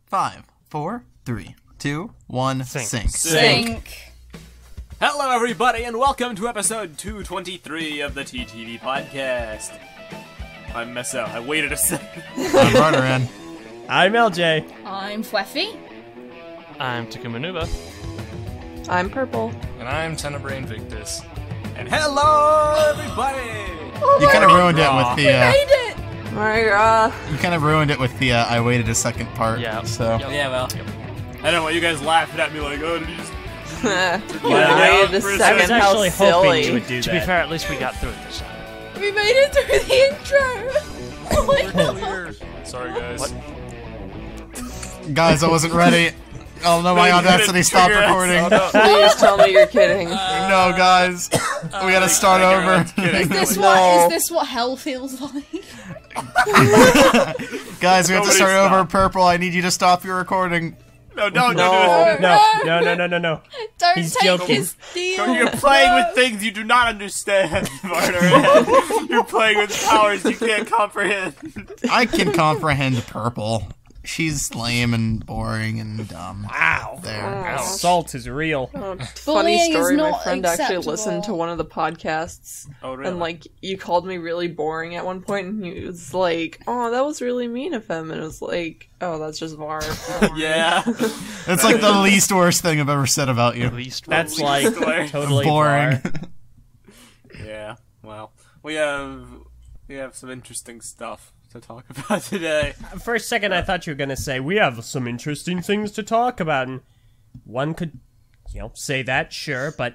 5, 4, 3, 2, 1, sync. Sync. Hello, everybody, and welcome to episode 223 of the TTV Podcast. I'm Meso. I waited a second. I'm Runneran. I'm LJ. I'm Fweffy. I'm Takumanuba. I'm Purple. And I'm Tenebrae Invictus. And hello, everybody! You kind of ruined it with the. Made it! You kind of ruined it with the I waited a second part. Yeah. So. Yeah, well. I don't know why you guys laughing at me like, oh, did you just... Wait a second, how actually hoping you silly. would do To that. be fair, at least we got through it this time. We made it through the intro! Oh my god! Sorry, guys. What? Guys, I wasn't ready. Oh no, my Audacity stopped recording. Oh, no. Please tell me you're kidding. No, guys. We gotta start over. Kidding. Is No. this what hell feels like? Guys, we have to start Nobody over. stop. Purple, I need you to stop your recording. No, don't do No. it. No. Don't He's take joking. his deal! You're playing with things you do not understand, Martyr. You're playing with powers you can't comprehend. I can comprehend Purple. She's lame and boring and dumb. Wow. There. Salt is real. Funny Bullying is story, my not friend actually acceptable. listened to one of the podcasts, Oh, really? and like, you called me really boring at one point, and he was like, oh, that was really mean of him, and it was like, oh, that's just Var. Yeah. It's like the least worst thing I've ever said about you. At least That's Least like story. totally Boring. far. Yeah, well, we have some interesting stuff to talk about today. For a second, I thought you were gonna say we have some interesting things to talk about, and one could, say that, sure, but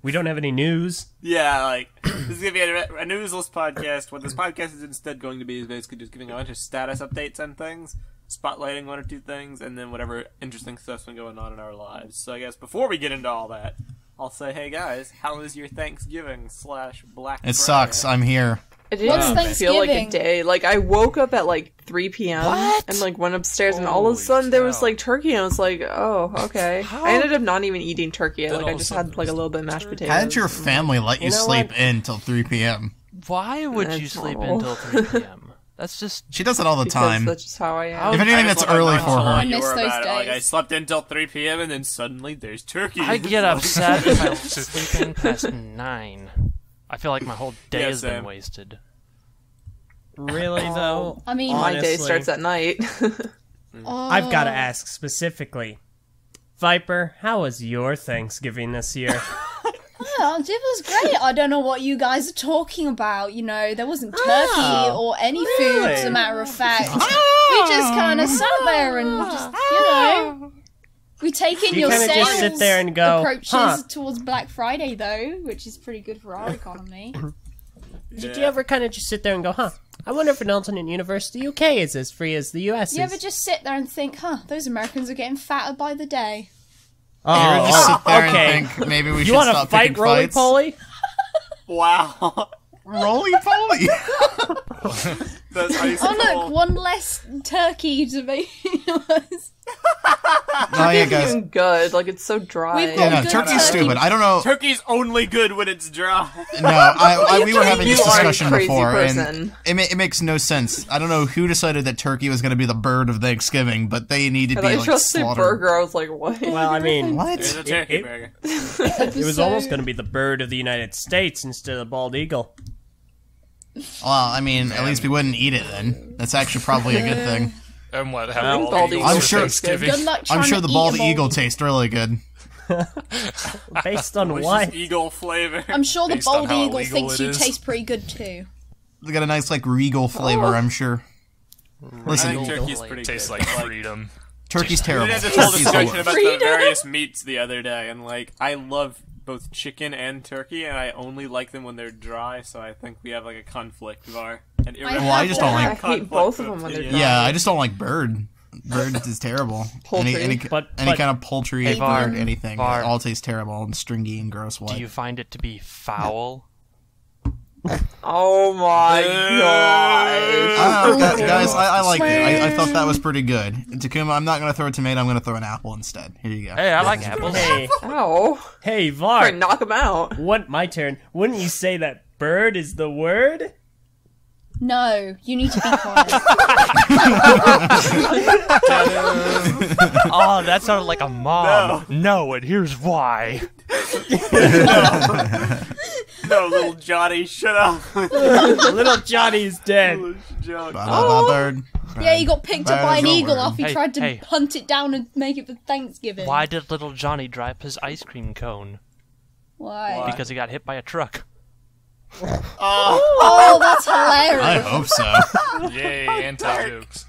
we don't have any news. Yeah, like, this is going to be a newsless podcast. What this podcast is instead going to be is basically just giving a bunch of status updates on things, spotlighting one or two things, and then whatever interesting stuff's been going on in our lives. So I guess before we get into all that, I'll say, hey guys, how was your Thanksgiving / Black Friday? It sucks. I'm here. It What's didn't feel like a Thanksgiving? day. Like, I woke up at like 3 p.m. What? and like went upstairs, and all of a Holy sudden there was cow. like turkey, and I was like, oh, okay. I ended up not even eating turkey. Then Like, all I of a just sudden had like a there's little bit of mashed turkey. potatoes. How did your family let you You know sleep what? in till 3 p.m.? Why would you That's sleep normal. until 3 p.m.? That's just... She does it all the Because time. that's just how I am. If anything, I just that's love how early for nonchalant her. I you miss were those about it. Like, I days. slept until 3 p.m. and then suddenly there's turkey. I get upset if I sleep in past 9. I feel like my whole day Yeah, has been same. wasted. Really, though? I mean, My day honestly, starts at night. I've got to ask specifically. Viper, how was your Thanksgiving this year? Oh, it was great. I don't know what you guys are talking about. There wasn't turkey or any food, as a matter of fact. We just kind of sat there and just, we take in You your kinda sales just sit there and go, approaches huh. towards Black Friday, though, which is pretty good for our economy. Did you ever kind of just sit there and go, huh, I wonder if an alternate universe the UK is as free as the US is? You ever just sit there and think, those Americans are getting fatter by the day? You ever just sit there okay. and think maybe we You should want to stop fight picking Roly fights? Poly? Wow. Roly-poly! That's how you Oh, say look, one less turkey to be. Oh yeah, guys. Even good. Like, it's so dry. We've Yeah, got no, good turkey's turkey. stupid. I don't know. Turkey's only good when it's dry. No, we were having You this are a discussion crazy before, person. and it makes no sense. I don't know who decided that turkey was going to be the bird of Thanksgiving, but they needed I to thought be you like were supposed to say slaughtered. burger. I was like, what? Well, I mean, It's a What? turkey It- burger. it was almost going to be the bird of the United States instead of the bald eagle. Well, I mean, at least we wouldn't eat it then. That's actually probably a good thing. And what? Have Well, bald bald eagles I'm for sure- Thanksgiving? Good luck trying I'm sure to the eat bald a eagle tastes really good. Based on Delicious what? eagle flavor. I'm sure the Based on bald how eagle illegal thinks it you is. taste pretty good too. They got a nice, like, regal flavor, I'm sure. I Listen, think turkey's pretty Tastes good. like freedom. turkey's We terrible. had this whole Turkey's the discussion worst. about the various meats the other day, and I love both chicken and turkey, and I only like them when they're dry. So I think we have a conflict, Var. Well, I just don't I like. hate both of them when they're dry. Yeah, I just don't like bird. Bird is terrible. Poultry. Any But- kind of poultry, Hey, Var, bird, anything. Var. It all tastes terrible and stringy and gross. What? Do you find it to be foul? Oh my gosh. Guys, I like it. I thought that was pretty good. Takuma, I'm not going to throw a tomato. I'm going to throw an apple instead. Here you go. Hey, I like apples. Hey, Ow. hey, Or Var. knock him out. My turn. Wouldn't you say that bird is the word? No, you need to be quiet. Oh, that sounded like a mom. No, and here's why. No, little Johnny, shut up. Little Johnny's dead. Bird. Yeah, he got picked up by an eagle after he Hey, tried to hey. hunt it down and make it for Thanksgiving. Why did little Johnny drop his ice cream cone? Why? Because he got hit by a truck. Oh, that's hilarious. I hope so. Yay, anti-jokes.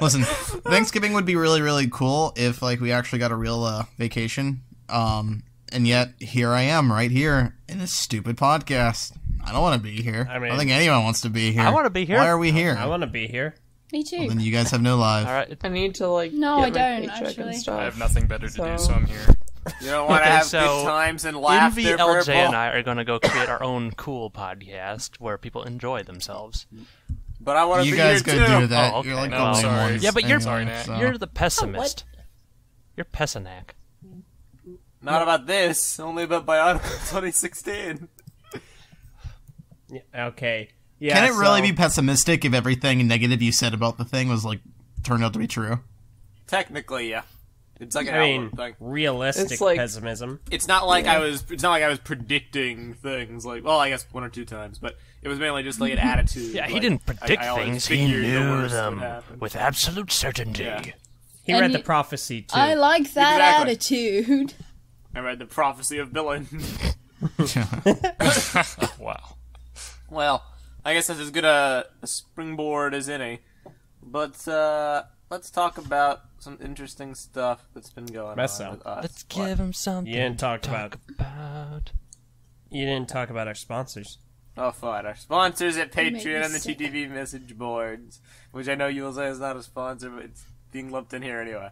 Listen, Thanksgiving would be really, really cool if like we actually got a real vacation. And yet here I am, right here in this stupid podcast. I don't want to be here. I don't think anyone wants to be here. I want to be here. Why are we here? I want to be here. Me too. Well, then you guys have no lives. All right. I need to like. No, get I my don't, paycheck actually. And stuff. I have nothing better to do, so I'm here. You don't want to Okay, have so good times and laugh. Envy, LJ, and I are going to go create our own cool podcast where people enjoy themselves. But I want to You be guys here go too. do that. Oh, okay. You're like No, the lame sorry. ones. Yeah, but you're- Sorry, Nat. You're the pessimist. You're Pessinak. Not about this, only about BIONICLE 2016. Yeah, okay. Yeah, Can it really so- be pessimistic if everything negative you said about the thing was like turned out to be true? Technically, yeah. It's like an I mean, outward thing. realistic It's like- pessimism. It's not like I was. It's not like I was predicting things. Like, well, I guess 1 or 2 times, but it was mainly just like an attitude. Yeah, he like, didn't predict I always things. He figured the knew worst would them happen. with absolute certainty. Yeah. He And read he- the prophecy too. I like that Exactly. attitude. I read the prophecy of villain. Wow. Well, I guess that's as good a springboard as any. But let's talk about some interesting stuff that's been going Meso. on with us. Let's give him something. You didn't talk to about- about. You didn't talk about our sponsors. Oh, fine. Our sponsors at made me Patreon and the sick. TTV message boards, which I know you will say is not a sponsor, but it's being lumped in here anyway.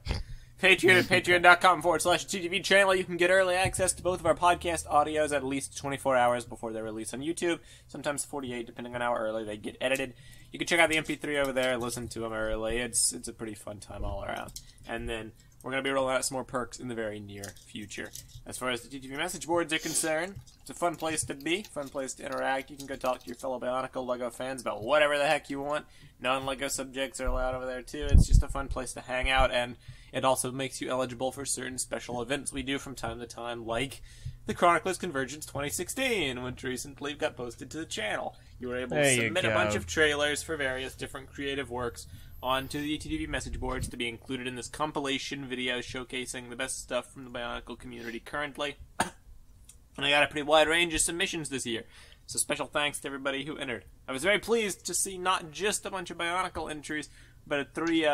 Patreon at patreon.com/TTV channel. You can get early access to both of our podcast audios at least 24 hours before they're released on YouTube, sometimes 48, depending on how early they get edited. You can check out the MP3 over there, listen to them early. It's a pretty fun time all around. And then we're going to be rolling out some more perks in the very near future. As far as the TTV message boards are concerned, it's a fun place to be, fun place to interact. You can go talk to your fellow Bionicle LEGO fans about whatever the heck you want. Non-LEGO subjects are allowed over there too. It's just a fun place to hang out, and it also makes you eligible for certain special events we do from time to time, like the Chroniclers Convergence 2016, which recently got posted to the channel. You were able There to you submit a go. bunch of trailers for various different creative works onto the TTV message boards to be included in this compilation video showcasing the best stuff from the Bionicle community currently. And I got a pretty wide range of submissions this year, so special thanks to everybody who entered. I was very pleased to see not just a bunch of Bionicle entries, but 3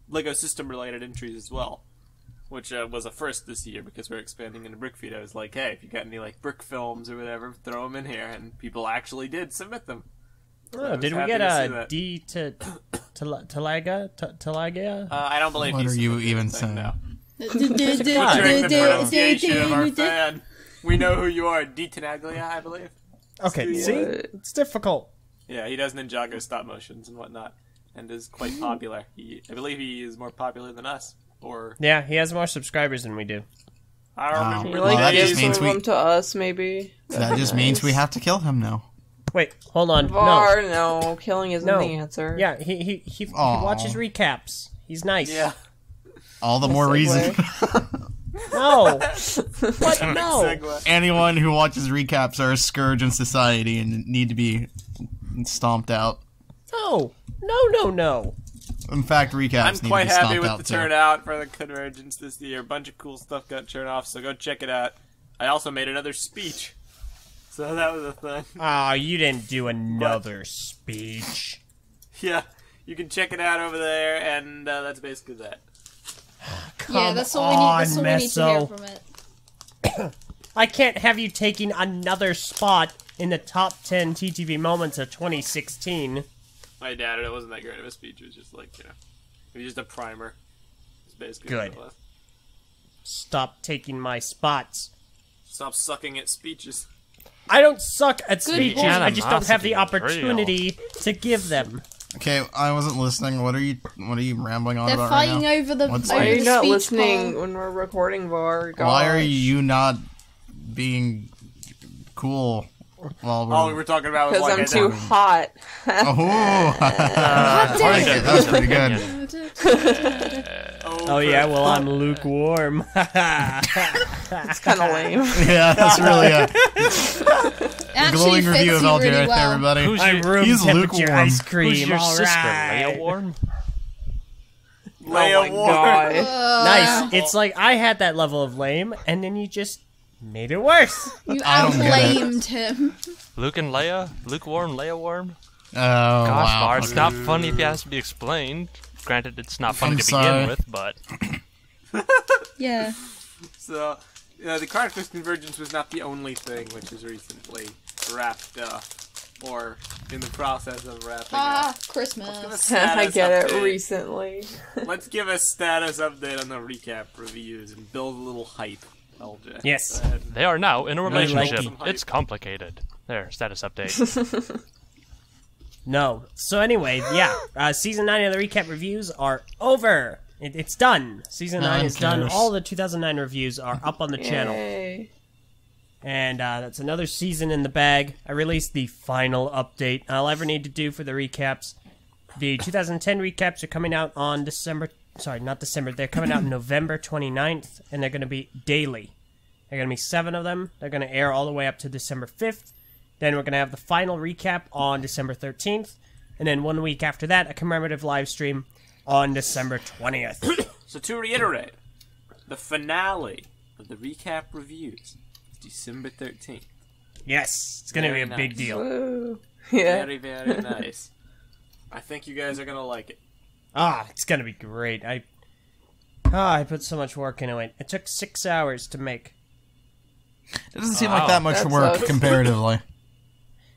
LEGO system-related entries as well, which was a first this year because we're expanding into Brick Feed. I was like, hey, if you got any like brick films or whatever, throw them in here, and people actually did submit them. So I Oh, was did we happy get to see a that. D to Talaga? I don't believe What he are you submitted even anything, saying? no. Butchering the pronunciation of our fan. We know who you are, D. Tenaglia, I believe. Okay, Studio. see? What? It's difficult. Yeah, he does Ninjago stop motions and whatnot, and is quite popular. I believe he is more popular than us. Or Yeah, he has more subscribers than we do. I Wow. remember You Well, like that the just give days. means some of we- them to us, maybe. That just means we have to kill him now. Wait, hold on. Var, no, killing isn't No. the answer. Yeah, he Aw. watches recaps. He's nice. Yeah. All the more segue. reason. No. What? No. Segue. Anyone who watches recaps are a scourge in society and need to be stomped out. No. No. In fact, recaps I'm need to quite be happy stomped with out the too. turnout for the Convergence this year. A bunch of cool stuff got turned off, so go check it out. I also made another speech. So that was a thing. Ah, you didn't do another speech. Yeah, you can check it out over there, and that's basically that. Yeah, that's all we need. That's all we need to hear Meso. from it. I can't have you taking another spot in the top 10 TTV moments of 2016. I doubt it. It wasn't that great of a speech. It was just like, it was just a primer. It's basically Good. what it was. Stop taking my spots. Stop sucking at speeches. I don't suck at Good speeches. point. I just don't have the Animosity is real. opportunity to give them. Okay, I wasn't listening. What are you rambling on They're about right fighting now? over the. What's over Why are like- you the not speech listening poll. when we're recording, Var? Why are Gosh. you not being cool while we're... All we were talking about was Because like I'm too hot. Oh, that was pretty good. Oh yeah, well I'm lukewarm. It's kind of lame. Yeah, that's really a Actually, glowing review of fits you LJ really right there, well. everybody. He's temperature lukewarm. ice cream. Who's your all sister, right. Leia Warm? Leia Oh my God. Nice. It's like I had that level of lame, and then you just made it worse. You I don't get it. outlamed him. Luke and Leia? Lukewarm, Leia Warm? Oh, Gosh, wow. Bart, it's not funny if it has to be explained. Granted, it's not funny I'm to sorry. begin with, but... Yeah. So, the Chronicles Convergence was not the only thing which is recently wrapped up, or in the process of wrapping up. Christmas. I get it. Update. Recently. Let's give a status update on the recap reviews and build a little hype, LJ. Yes. Go ahead. They are now in a relationship. like It's complicated. There, status update. No. So anyway, yeah. Season 9 of the recap reviews are over. It's done. Season 9 is done. cares? All the 2009 reviews are up on the channel. Yay. And that's another season in the bag. I released the final update I'll ever need to do for the recaps. The 2010 recaps are coming out on they're coming out November 29th, and they're going to be daily. There are going to be 7 of them. They're going to air all the way up to December 5th. Then we're going to have the final recap on December 13th. And then 1 week after that, a commemorative live stream on December 20th. So to reiterate, the finale of the recap reviews is December 13th. Yes, it's going to be a Very big nice. deal. Woo. Yeah. Very, very nice. I think you guys are going to like it. It's going to be great. I put so much work into it. It took 6 hours to make. It doesn't seem like that much that work sucks. comparatively.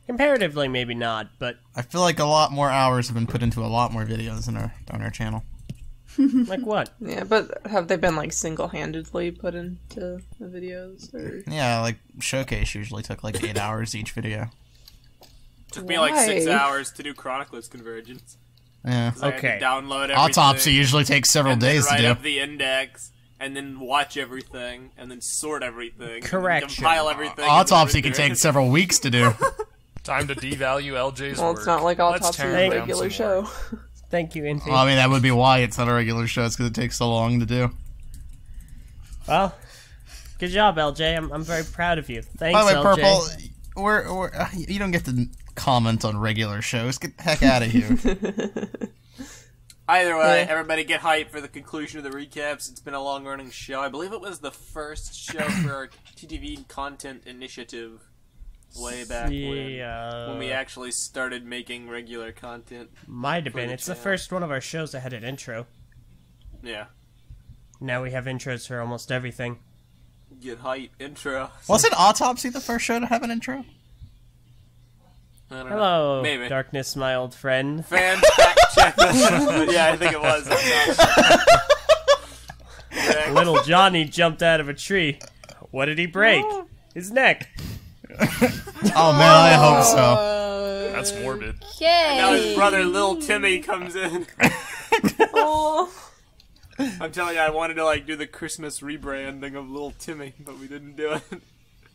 Comparatively, maybe not, but I feel like a lot more hours have been put into a lot more videos on our channel. like what? Yeah, but have they been like single-handedly put into the videos? Or... Yeah, like Showcase usually took like 8 hours each video. Took me like 6 Why? hours to do Chronicles Convergence. Yeah. 'Cause I had to Okay. download everything. Autopsy usually takes several and then days to write do. up the index, and then watch everything, and then sort everything. and then Correction. compile everything. and Autopsy then can render take it. several weeks to do. Time to devalue LJ's Well, work. it's not like Let's Autopsy is tear a him down regular some more. show. Thank you, Infi. Well, I mean, that would be why it's not a regular show. It's because it takes so long to do. Well, good job, LJ. I'm very proud of you. Thanks, By the way, LJ. Purple, you don't get to comment on regular shows. Get the heck out of here. Either way, Yeah. everybody get hyped for the conclusion of the recaps. It's been a long-running show. I believe it was the first show for our TTV content initiative way back when we actually started making regular content. Might have for been. the It's the channel. first one of our shows that had an intro. Yeah. Now we have intros for almost everything. Get hype intro. Wasn't Autopsy the first show to have an intro? I don't know. Hello, Maybe. Darkness, my old friend. Fan fact check us. But yeah, I think it was. Correct. Little Johnny jumped out of a tree. What did he break? His neck. Oh man, I hope so. That's morbid. Now his Yay! brother, Lil Timmy, comes in. Oh, I'm telling you, I wanted to like do the Christmas rebranding of Lil Timmy, but we didn't do it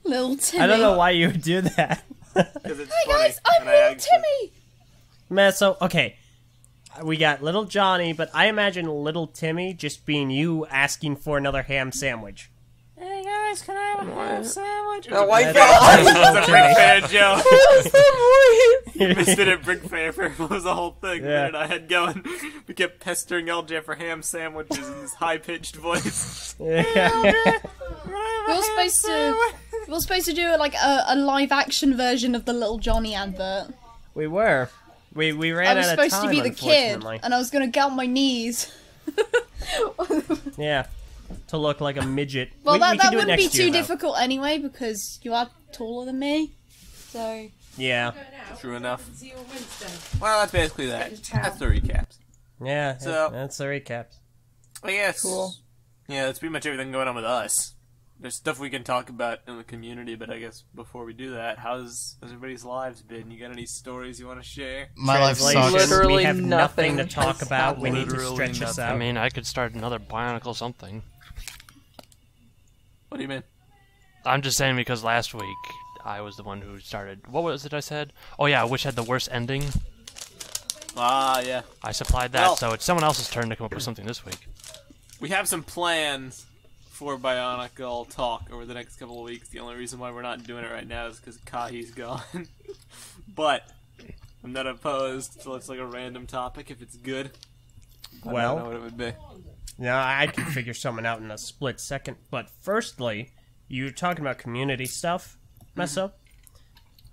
Little Timmy. I don't know why you would do that. because it's Hi funny. guys, I'm and I Little actually- Timmy. Man, so, okay. We got Little Johnny, but I imagine Little Timmy just being you asking for another ham sandwich. Hey guys, can I have a ham sandwich? oh my That's- god! It was a Brick Fair joke. What's that Missed it at Brick Fair. What was the whole thing? Yeah. And I had going. We kept pestering LJ for ham sandwiches in this high-pitched voice. We were supposed to do like a live action version of the Little Johnny advert. We were. We I ran was out of supposed time, to be the kid, unfortunately. and I was gonna get on my knees. Yeah. To look like a midget. Well, we that can do it wouldn't be next too year, though. difficult anyway, because you are taller than me. So Yeah. True enough. Well, that's basically that. That's the recaps. Yeah, So- that's the recap. I guess. Cool. Yeah, that's pretty much everything going on with us. There's stuff we can talk about in the community, but I guess before we do that, how's everybody's lives been? You got any stories you want to share? My life Translation, sucks. Literally we have nothing to nothing talk has about. We need to Literally stretch us nothing. out. I mean, I could start another Bionicle something. What do you mean? I'm just saying because last week I was the one who started. What was it I said? Oh yeah, which had the worst ending. Ah, yeah. I supplied that, Well- so it's someone else's turn to come up with something this week. We have some plans for BIONICLE talk over the next couple of weeks. The only reason why we're not doing it right now is because Kahi's gone. But I'm not opposed to like a random topic if it's good. I don't know what it would be. No, I can figure something out in a split second. But firstly, you were talking about community stuff, Meso.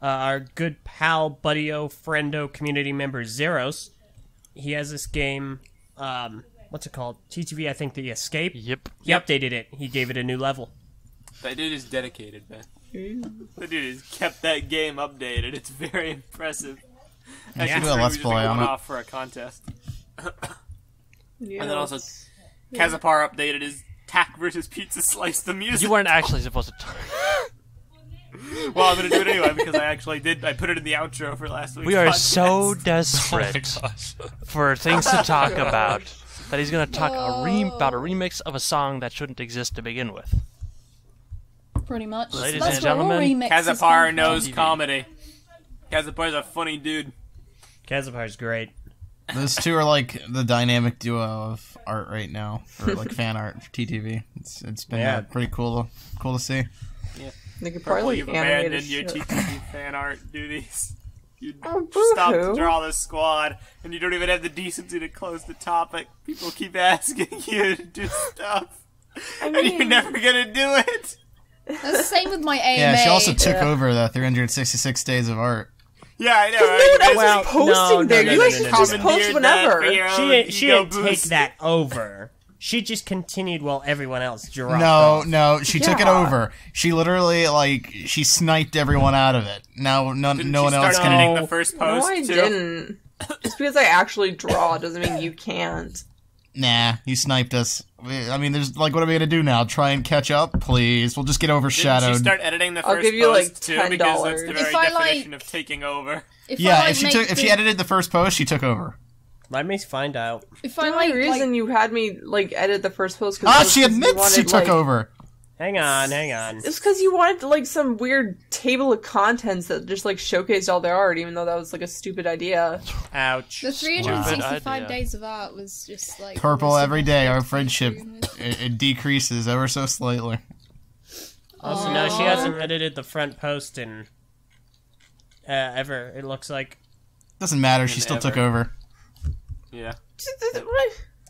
Our good pal, buddy-o, friendo, community member, Zeros, he has this game, what's it called? TTV, I think, The Escape? Yep. He updated it. He gave it a new level. That dude is dedicated, man. That dude has kept that game updated. It's very impressive. I should do a Let's Play on it. Off for a contest. And then also, Cazapar updated his Tack vs. Pizza Slice the music. You weren't actually supposed to talk. Well, I'm going to do it anyway because I actually did. I put it in the outro for last week's We are podcast. so desperate for things to talk about that he's going to talk about a remix of a song that shouldn't exist to begin with. Pretty much. Ladies That's and where all gentlemen, remixes Cazapar come knows from. comedy. Cazapar's a funny dude. Cazapar's great. Those two are like the dynamic duo of art right now, or like fan art for TTV. It's been pretty cool to see. Yeah. They could Purple, probably you've animate a abandoned your show. TTV fan art duties. You Oh, stopped to boo-hoo. draw the squad, and you don't even have the decency to close the topic. People keep asking you to do stuff, and you're never gonna do it. That's the same with my AMA. Yeah, she also took over the 366 days of art. Yeah, I know. No Right? one else Well, is posting there. You guys should just post Commandeered whenever. that for your She own didn't ego take boost. that over. She just continued while everyone else dropped No, off. no, she took it Yeah. over. She literally, she sniped everyone out of it. Now, no Didn't one she else start can. editing No. the first No, post I too? didn't. Just because I actually draw doesn't mean you can't. Nah, you sniped us. I mean, there's what are we gonna do now? Try and catch up, please. We'll just get Didn't overshadowed. she start editing the I'll first give you, like, post too? Because that's the $10. very If I, definition like- of taking over. If Yeah, I, if she edited the first post, she took over. Let me find out. If The I only like, reason you had me edit the first post She admits she took over. Hang on. It's because you wanted some weird table of contents that just showcased all their art, even though that was a stupid idea. Ouch. the 365 Stupid idea. days of art was just Purple every day. Our almost friendship impossible. it decreases ever so slightly. Also, no, she hasn't edited the front post in ever. It looks like. Doesn't matter. She still took over. Yeah.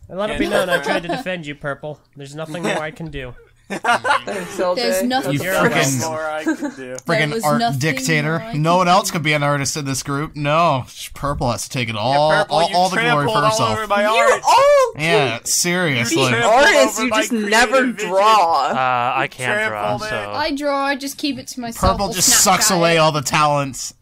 Let it be known, I tried to defend you, Purple. There's nothing more I can do. Thanks, LJ. There's nothing. You You're frickin' There's more I can do. There Friggin' was art nothing dictator. more I No could one else do. could be an artist in this group. No, Purple has to take it all, Purple, you all the glory trampled for all herself. over my You art. all Yeah, be seriously. trampled artists, over you my just never creative vision. draw. I can't draw, Trampled it. so... I draw, I just keep it to myself. Purple or just sucks Snapchat away it. all the talents.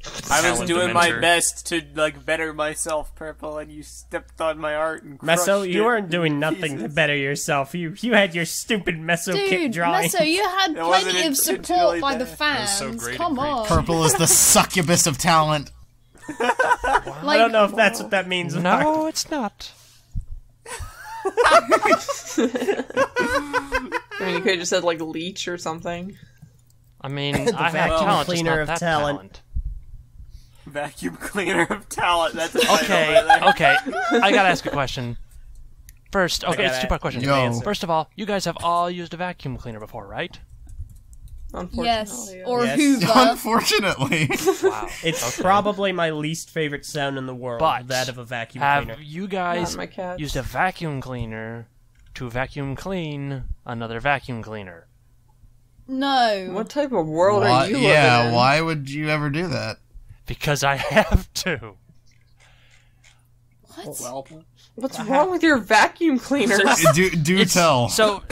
I was Talent doing my dimension. best to better myself, Purple, and you stepped on my art and crushed Meso, it you weren't doing in nothing to pieces. better yourself. You had your stupid Meso kit Dude, drawing. Meso, you had That wasn't plenty of support intentionally by the bad. fans. so great Come and on. Purple is the succubus of talent. I don't know if that's what that means. No, it's not. I mean, you could have just said leech or something. I mean, I have vacuum talent, just cleaner not of that talent. talent. Vacuum cleaner of talent. That's a title Okay, right there. okay. I gotta ask a question. First, okay, got it's a it. two-part question. Yo. First of all, you guys have all used a vacuum cleaner before, right? Unfortunately. Yes, yeah. or Yes. Hoover. Unfortunately. Wow. It's probably my least favorite sound in the world, But that of a vacuum Have cleaner. you guys Not my cats. used a vacuum cleaner to vacuum clean another vacuum cleaner? No. What type of world are you living yeah, in? why would you ever do that? Because I have to. What? Well, What's wrong with your vacuum cleaners? Do tell. So,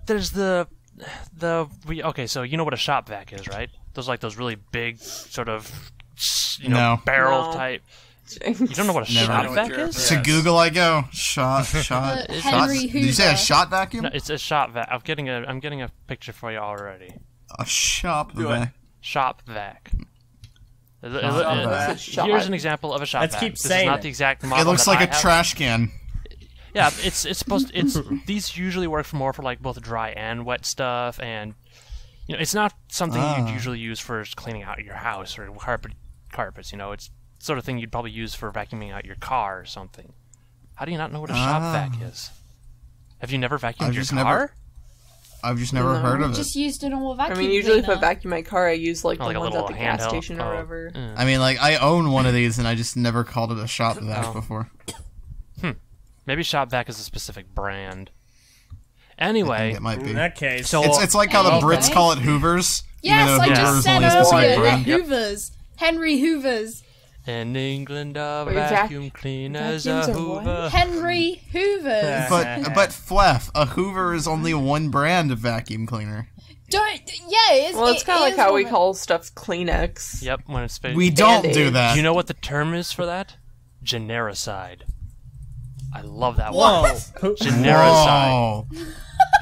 there's okay, so you know what a shop vac is, right? Those really big, sort of, No. barrel No. type. You don't know what a Never. shop know vac what you're- is? To Google I go. Shot. Henry Did you say a Hoover. shot vacuum? No, it's a shop vac. I'm getting a picture for you already. A shop Do vac. it. Shop vac. vac. Here's an example of a shop Let's vac. keep This saying is not it. the exact model. It looks that like I a have. trash can. Yeah, it's supposed. These usually work for both dry and wet stuff, and it's not something you'd usually use for cleaning out your house or carpets. It's the sort of thing you'd probably use for vacuuming out your car or something. How do you not know what a shop vac is? Have you never vacuumed your car? I've just never heard of it. Just used a normal vacuum usually cleaner. if I vacuum my car, I use like the like ones at the gas handheld. station or whatever. I mean, like, I own one of these, and I just never called it a shop vac before. Maybe shop vac is a specific brand. I Anyway, think it might be. In that case, so It's like how the Brits call it Hoovers. Yes, even though I Hoover's just said only a specific earlier, brand. Hoovers. Henry Hoovers. in England, a Wait, vacuum cleaner's a vacuums are what? Hoover. Henry Hoovers. But Fleff, a Hoover is only one brand of vacuum cleaner. It's kind of like how we one. call stuff Kleenex. Yep, when it's We don't do Band-Aid. that. Do you know what the term is for that? Genericide. I love that whoa. word. Genericide. Whoa.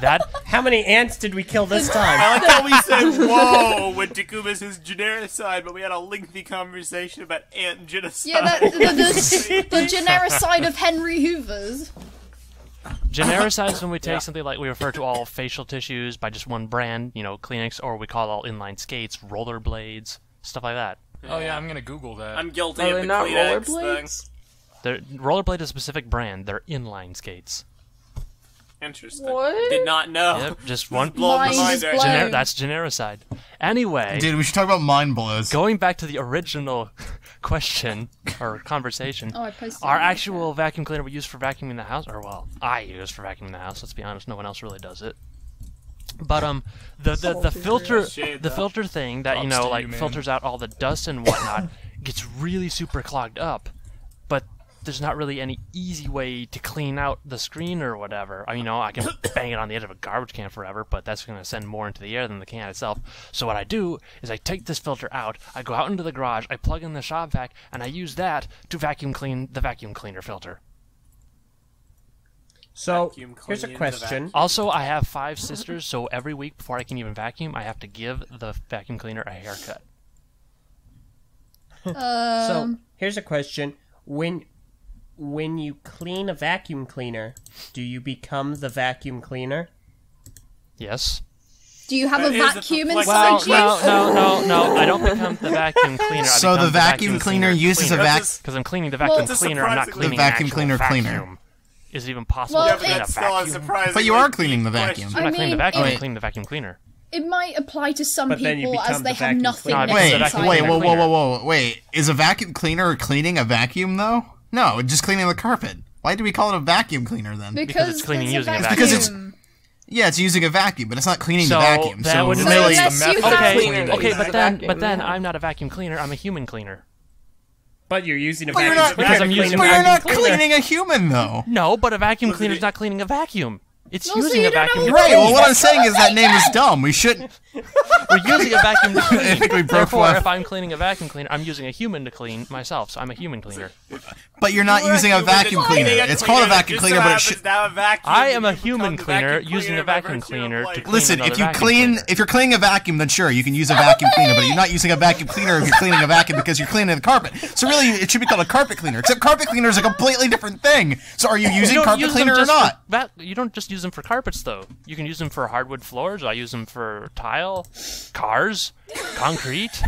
That How many ants did we kill this time? I like how we said "whoa" when Takuma says genericide, but we had a lengthy conversation about ant genocide. Yeah, the genericide of Henry Hoovers. genericide is when we take something like we refer to all facial tissues by just one brand, Kleenex, or we call all inline skates, rollerblades, stuff like that. Oh yeah, I'm gonna Google that. I'm guilty Are of they the not Kleenex thing. rollerblades? Rollerblade is a specific brand. They're inline skates. Interesting. What? Did not know. Yep, just one. Blowing my Mind mind is right blown. now. That's genericide. Anyway, Dude, we should talk about mind blows. going back to the original question or conversation, Oh, I posted our it. actual vacuum cleaner we use for vacuuming the house, or well, I use for vacuuming the house. Let's be honest, no one else really does it. But the filter Shade, the though. filter thing that Props to you, man. filters out all the dust and whatnot gets really super clogged up. But there's not really any easy way to clean out the screen or whatever. I can bang it on the edge of a garbage can forever, but that's going to send more into the air than the can itself. So what I do is I take this filter out, I go out into the garage, I plug in the shop vac, and I use that to vacuum clean the vacuum cleaner filter. So, Vacuum here's a cleaning the question. Also, I have 5 sisters, so every week before I can even vacuum, I have to give the vacuum cleaner a haircut. So, here's a question. When you clean a vacuum cleaner, do you become the vacuum cleaner? Yes. Do you have a That is a vacuum perplexing- inside Well, you? no. I don't become the vacuum cleaner. So the vacuum cleaner uses a vac. Because I'm cleaning the vacuum Well, cleaner, I'm not The cleaning vacuum an cleaner actual cleaner. vacuum. Is it even possible Well, Yeah, to but clean a that's still a vacuum? surprising. But you are cleaning the vacuum. I'm not cleaning the vacuum, I I'm mean- cleaning the vacuum cleaner. It might apply to some But then you people as become they the have vacuum nothing cleaner. No, Wait, the vacuum wait, cleaner whoa. Wait, is a vacuum cleaner cleaning a vacuum, though? No, it's just cleaning the carpet. Why do we call it a vacuum cleaner, then? Because it's cleaning it's using a Because it's- vacuum. Yeah, it's using a vacuum, but it's not cleaning So the vacuum. that So would really, So unless you have- Okay, It's a but vacuum, then yeah. I'm not a vacuum cleaner, I'm a human cleaner. But you're using a But you're vacuum not- cleaner because I'm to clean using- a but you're vacuum not cleaner. cleaning a human, though. No, but a vacuum Was it- cleaner's not cleaning a vacuum. It's Well, so using you a don't know vacuum to what Right. clean. Well, what I'm saying is that name is dumb. We should. We're using a vacuum to clean. I think we broke Therefore, left. if I'm cleaning a vacuum cleaner, I'm using a human to clean myself, so I'm a human cleaner. But you're not using a vacuum cleaner. It's called a vacuum cleaner, but it should. I am a human cleaner using a vacuum cleaner to clean Listen, another if you vacuum clean, cleaner. if you're cleaning a vacuum, then sure, you can use a vacuum cleaner. But you're not using a vacuum cleaner if you're cleaning a vacuum because you're cleaning the carpet. So really, it should be called a carpet cleaner. Except carpet cleaner is a completely different thing. So are you You using don't carpet use them cleaner or just not? you don't just use them for carpets, though. You can use them for hardwood floors. I use them for tile, cars, concrete.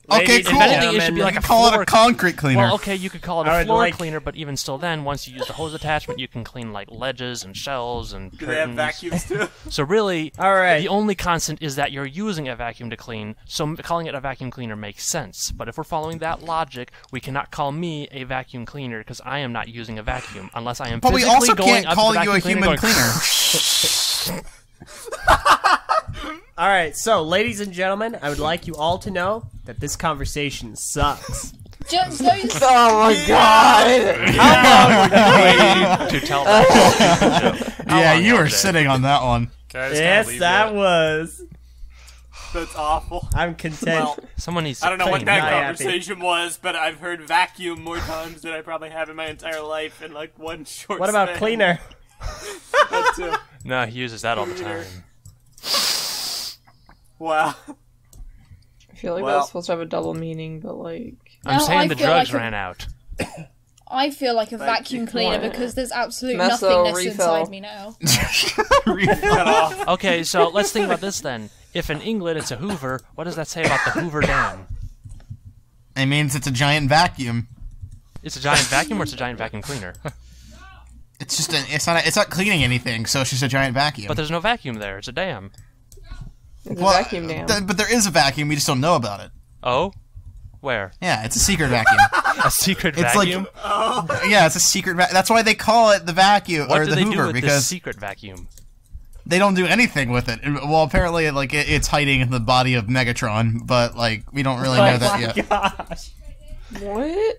Okay, Ladies cool. and If anything, it should be gentlemen, like You a can call it floor a concrete cleaner. Well, okay, you could call it I a would floor like- cleaner, but even still then, once you use the hose attachment, you can clean like ledges and shelves and Do they have curtains. vacuums too? So really, All right. the only constant is that you're using a vacuum to clean, so calling it a vacuum cleaner makes sense. But if we're following that logic, we cannot call me a vacuum cleaner because I am not using a vacuum, unless I am But we physically also going can't up to call the you a vacuum human going, cleaner. All right, so ladies and gentlemen, I would like you all to know that this conversation sucks. Just those. Oh my god! to tell that. Yeah, long you was were it? sitting on that one. Okay, I just can't Yes, believe that was. That's awful. I'm content. Well, Someone needs to I don't know what clean that Not happy. conversation was, but I've heard vacuum more times than I probably have in my entire life in like one short What about span. cleaner? That too. No, he uses that all the Cleaner. time. Wow. I feel like that Well. was supposed to have a double meaning, but like... I'm No, saying I the feel drugs like a- ran out. I feel like a vacuum cleaner What? because there's absolute Meso nothingness refill. inside me now. Cut off. Okay, so let's think about this then. If in England it's a Hoover, what does that say about the Hoover Dam? It means it's a giant vacuum. It's a giant vacuum or it's a giant vacuum cleaner? It's just it's not cleaning anything, so it's just a giant vacuum. But there's no vacuum there. It's a dam. It's a vacuum dam. But there is a vacuum. We just don't know about it. Oh, where? Yeah, it's a secret vacuum. A secret It's vacuum? Yeah, it's a secret vacuum. That's why they call it the vacuum What or do the they Hoover, do with because this secret vacuum? they don't do anything with it. Well, apparently, like it's hiding in the body of Megatron, but like we don't really know that yet. Gosh. What?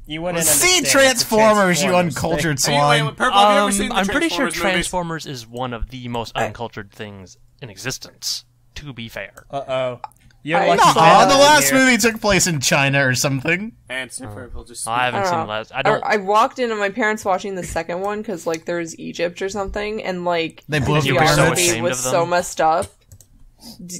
You wouldn't See understand Transformers, the you Transformers uncultured thing. swine. Purple, have you ever seen the I'm pretty sure Transformers movies? Transformers is one of the most uncultured things in existence, to be fair. Uh-oh. You're I lucky saw Beto The isn't last here. movie took place in China or something. Answer Purple, just I haven't seen last. I don't. I walked into my parents watching the second one because like there was Egypt or something, and like They blew up the the pyramids. geography So ashamed was of them. so messed up.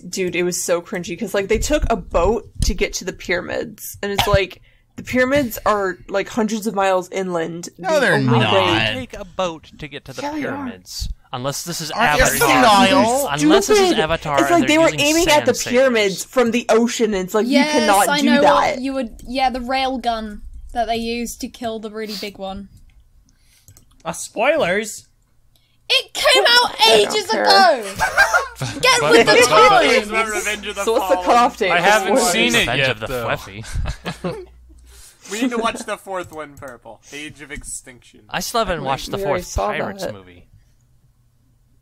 Dude, it was so cringy because like they took a boat to get to the pyramids, and it's like the pyramids are like hundreds of miles inland. No, The they're only not. way- Take a boat to get to the Yeah, they are. pyramids. Unless this is Aren't you Avatar. Nile? Unless this is Stupid. Avatar. It's and like they they're were using aiming at the sand pyramids sabers. from the ocean. And it's like Yes, you cannot I do know that. what you would. Yeah, the rail gun that they used to kill the really big one. Spoilers? It came out ages care. ago. Get with the It's times. about Revenge of the So what's the Fallen. cutoff date? I haven't Spoilers. seen it Revenge yet, of the though. Fluffy. We need to watch the fourth one, Purple. Age of Extinction. I still haven't watched the we already fourth saw Pirates that. movie.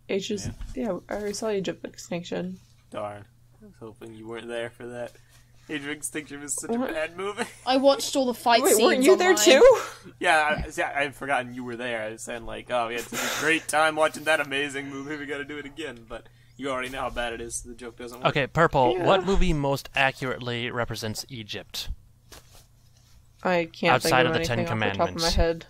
Ages. Yeah, I already saw Age of Extinction. Darn. I was hoping you weren't there for that. Age of Extinction was such a bad movie. I watched all the fight Wait, scenes. weren't you there online. too? Yeah, I had forgotten you were there. I was saying, like, oh, we had such a great time watching that amazing movie. We gotta do it again. But you already know how bad it is, so the joke doesn't work. Okay, Purple. Yeah. What movie most accurately represents Egypt? I can't Outside think of of the Ten anything off the top of my Commandments. head.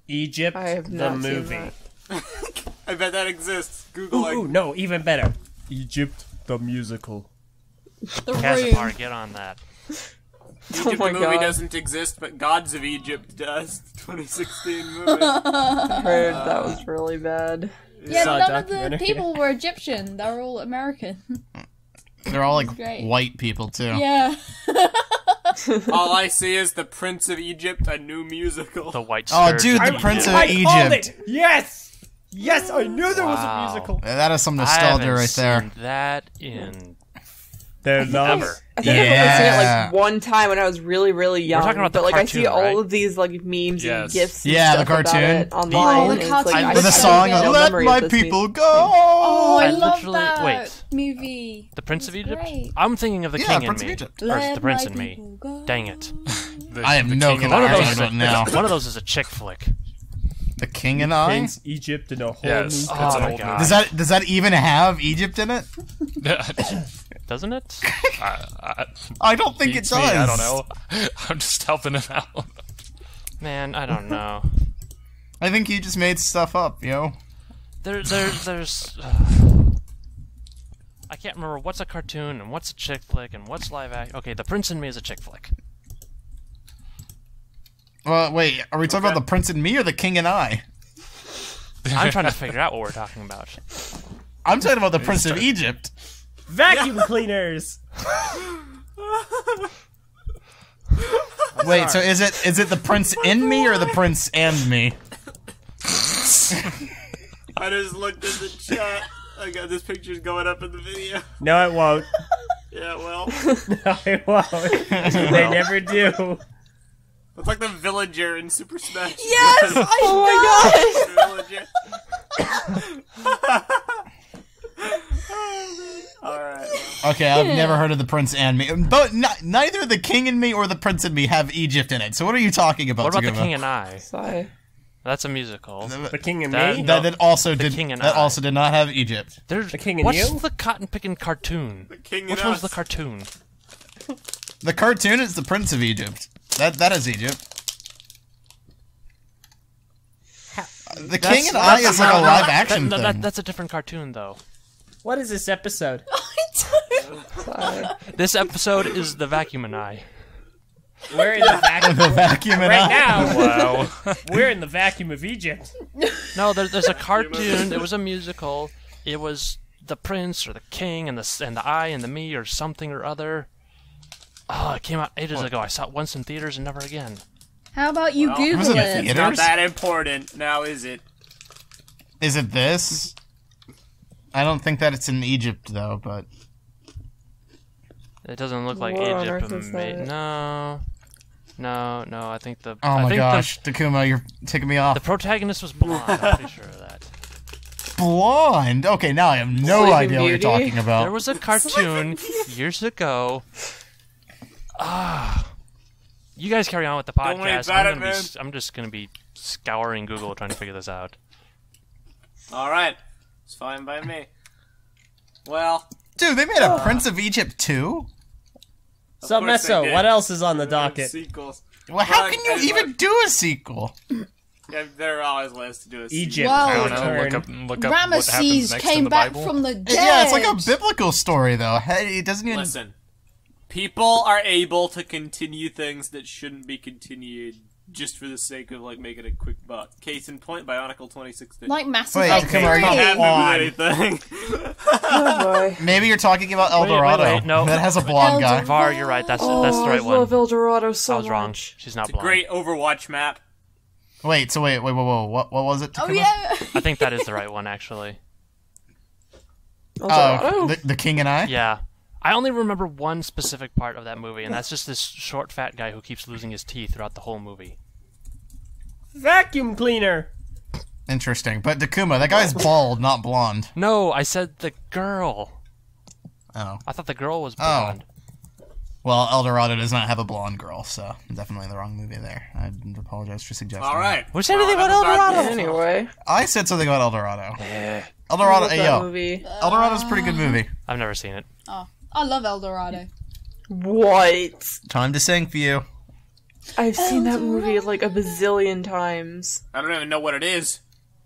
Egypt, I have the not seen movie. that. I bet that exists. Google Ooh, no, even better. Egypt, the musical. The room. Cazapar, get on that. Egypt Oh my the movie God. doesn't exist, but Gods of Egypt does. 2016 movie. I heard that was really bad. Yeah, Saw a none of the documentary. people were Egyptian. They were all American. They're all like Great. white people too. Yeah. All I see is The Prince of Egypt, a new musical. The White Oh, Scourge dude, the of Prince Egypt. of I called Egypt. it! Yes! Yes, I knew there was a Wow. musical. That is some I nostalgia haven't right there. seen that in They're ever. I think I've only seen it Yeah. like one time when I was really, really young. talking about the but like I see cartoon, right? all of these like memes Yes. and gifs. And Yeah, the stuff about cartoon. it online. Oh, the and it's cartoon like, I was With a just so song have of no "Let memory My of this People movie. Go." Oh, I I love literally- that wait. movie. The Prince of It was Egypt? great. I'm thinking of the Yeah, King Prince in of Me. Egypt. Or Let the Prince my in Me. people go. Dang it. I have no clue One what of you're those talking about now. one of those is a chick flick. The King and I. Kings, Egypt, and a whole Yes, new it's Oh an my old God. Does that even have Egypt in it? movie. Doesn't it? I don't think it Beats does. me, I don't know. I'm just helping him out. Man, I don't know. I think he just made stuff up, yo. There's I can't remember what's a cartoon and what's a chick flick and what's live action. Okay, The Prince and Me is a chick flick. Well, wait, are we talking about the Prince and Me or the King and I? I'm trying to figure out what we're talking about. I'm talking about the Prince of Egypt. Vacuum cleaners! Wait, so is it the Prince in Me or the Prince and Me? I just looked at the chat. I got this picture's going up in the video. No, it won't. Yeah, well. No, it won't. They never do. It's like the villager in Super Smash. Yes! Oh my Villager. Alright. Okay, I've never heard of the Prince and Me. But neither the King and Me or the Prince and Me have Egypt in it. So what are you talking about? What about The Tsuguma? King and I? Sorry. That's a musical. The King and That- Me? That also did King and that I. also did not have Egypt. There's The King and what's You? the cotton picking cartoon? The King Which and one's Us. the cartoon? The cartoon is the Prince of Egypt. That is Egypt. The King and I is like a live action thing. That's a different cartoon, though. What is this episode? Sorry. This episode is The Vacuum and I. We're in the vacuum. The vacuum and Right I. now, Wow. we're in the vacuum of Egypt. No, there's a cartoon. It was a musical. It was the prince or the king and the I and the me or something or other. Oh, it came out ages ago. I saw it once in theaters and never again. How about you Google was it it? It's not that important, now is it? Is it this? I don't think that it's in Egypt, though, but... It doesnn't look like What on Egypt. earth is that? No, I think the. Oh my gosh, Takuma, you're ticking me off. The protagonist was blonde. I'm pretty sure of that. Blonde? Okay, now I have no Sleeping idea what you're Beauty? talking about. There was a cartoon years ago. You guys carry on with the Don't worry podcast. about it, I'm just gonna be scouring Google trying to figure this out. Alright. It's fine by me. Well... Dude, they made a Prince of Egypt 2? So, course they Meso, did. what else is on the There were docket? Sequels. Well, how But can you anyway, even do a sequel? Yeah, there are always ways to do a sequel. Egypt. Well, I don't Turn. know. Look up what happens Ramesses next came in the back Bible. from the dead. Yeah, it's like a biblical story, though. Hey, it doesn't even... Listen. People are able to continue things that shouldn't be continued just for the sake of, like, making a quick buck. Case in point, BIONICLE 2016. Like Mass Wait, Effect come on, 3. come Can't on. move anything. Oh boy. Maybe you're talking about El Wait, Dorado. no. That has a blonde guy. Var, you're right. That's the Oh, right I love one. El Dorado so I was wrong. much. She's not It's a blonde. great Overwatch map. Wait, whoa. What was it, Oh Takuma? yeah. I think that is the right one, actually. El Dorado? Oh, the King and I? Yeah. I only remember one specific part of that movie, and that's just this short, fat guy who keeps losing his teeth throughout the whole movie. Vacuum cleaner. Interesting. But Takuma, that guy's bald, not blonde. No, I said the girl. Oh. I thought the girl was blonde. Well, El Dorado does not have a blonde girl, so definitely the wrong movie there. I apologize for suggesting Alright. Who said anything about El Dorado? Anyway. that. I said something about El Dorado. El I Dorado, love that yo. movie. El Dorado's a pretty good movie. I've never seen it. I love El Dorado. What? Time to sing for you. I've seen that movie like a bazillion times. I don't even know what it is.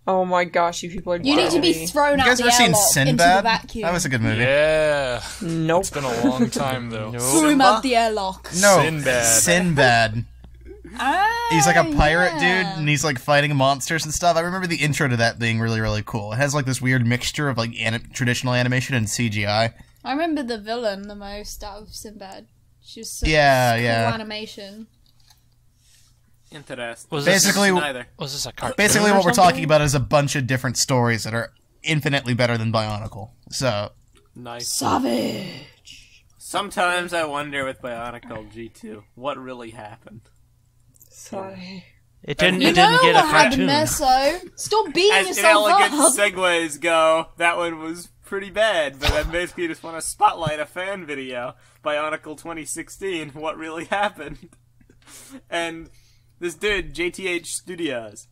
Oh my gosh, you people are You need to be crazy. thrown You out guys the ever seen airlock into the Sinbad? vacuum. That was a good movie. Yeah. Nope. It's been a long time, though. Threw him out the airlock. No, Sinbad. Sinbad. Ah, He's like a pirate yeah. dude, and he's like fighting monsters and stuff. I remember the intro to that being really, really cool. It has like this weird mixture of like traditional animation and CGI. I remember the villain the most out of Sinbad. She was so Yeah, cool yeah. animation. Interesting. Was this, Basically, Neither. was this a cartoon? basically or what we're something? talking about is a bunch of different stories that are infinitely better than Bionicle. So, Nice. Savage. Sometimes I wonder with Bionicle G2 what really happened. Sorry. It didn't. You It know didn't get what a happened cartoon. there, so stop beating As yourself inelegant up. segues go, that one was pretty bad, but I basically just want to spotlight a fan video, Bionicle 2016, what really happened. And this dude, JTH Studios,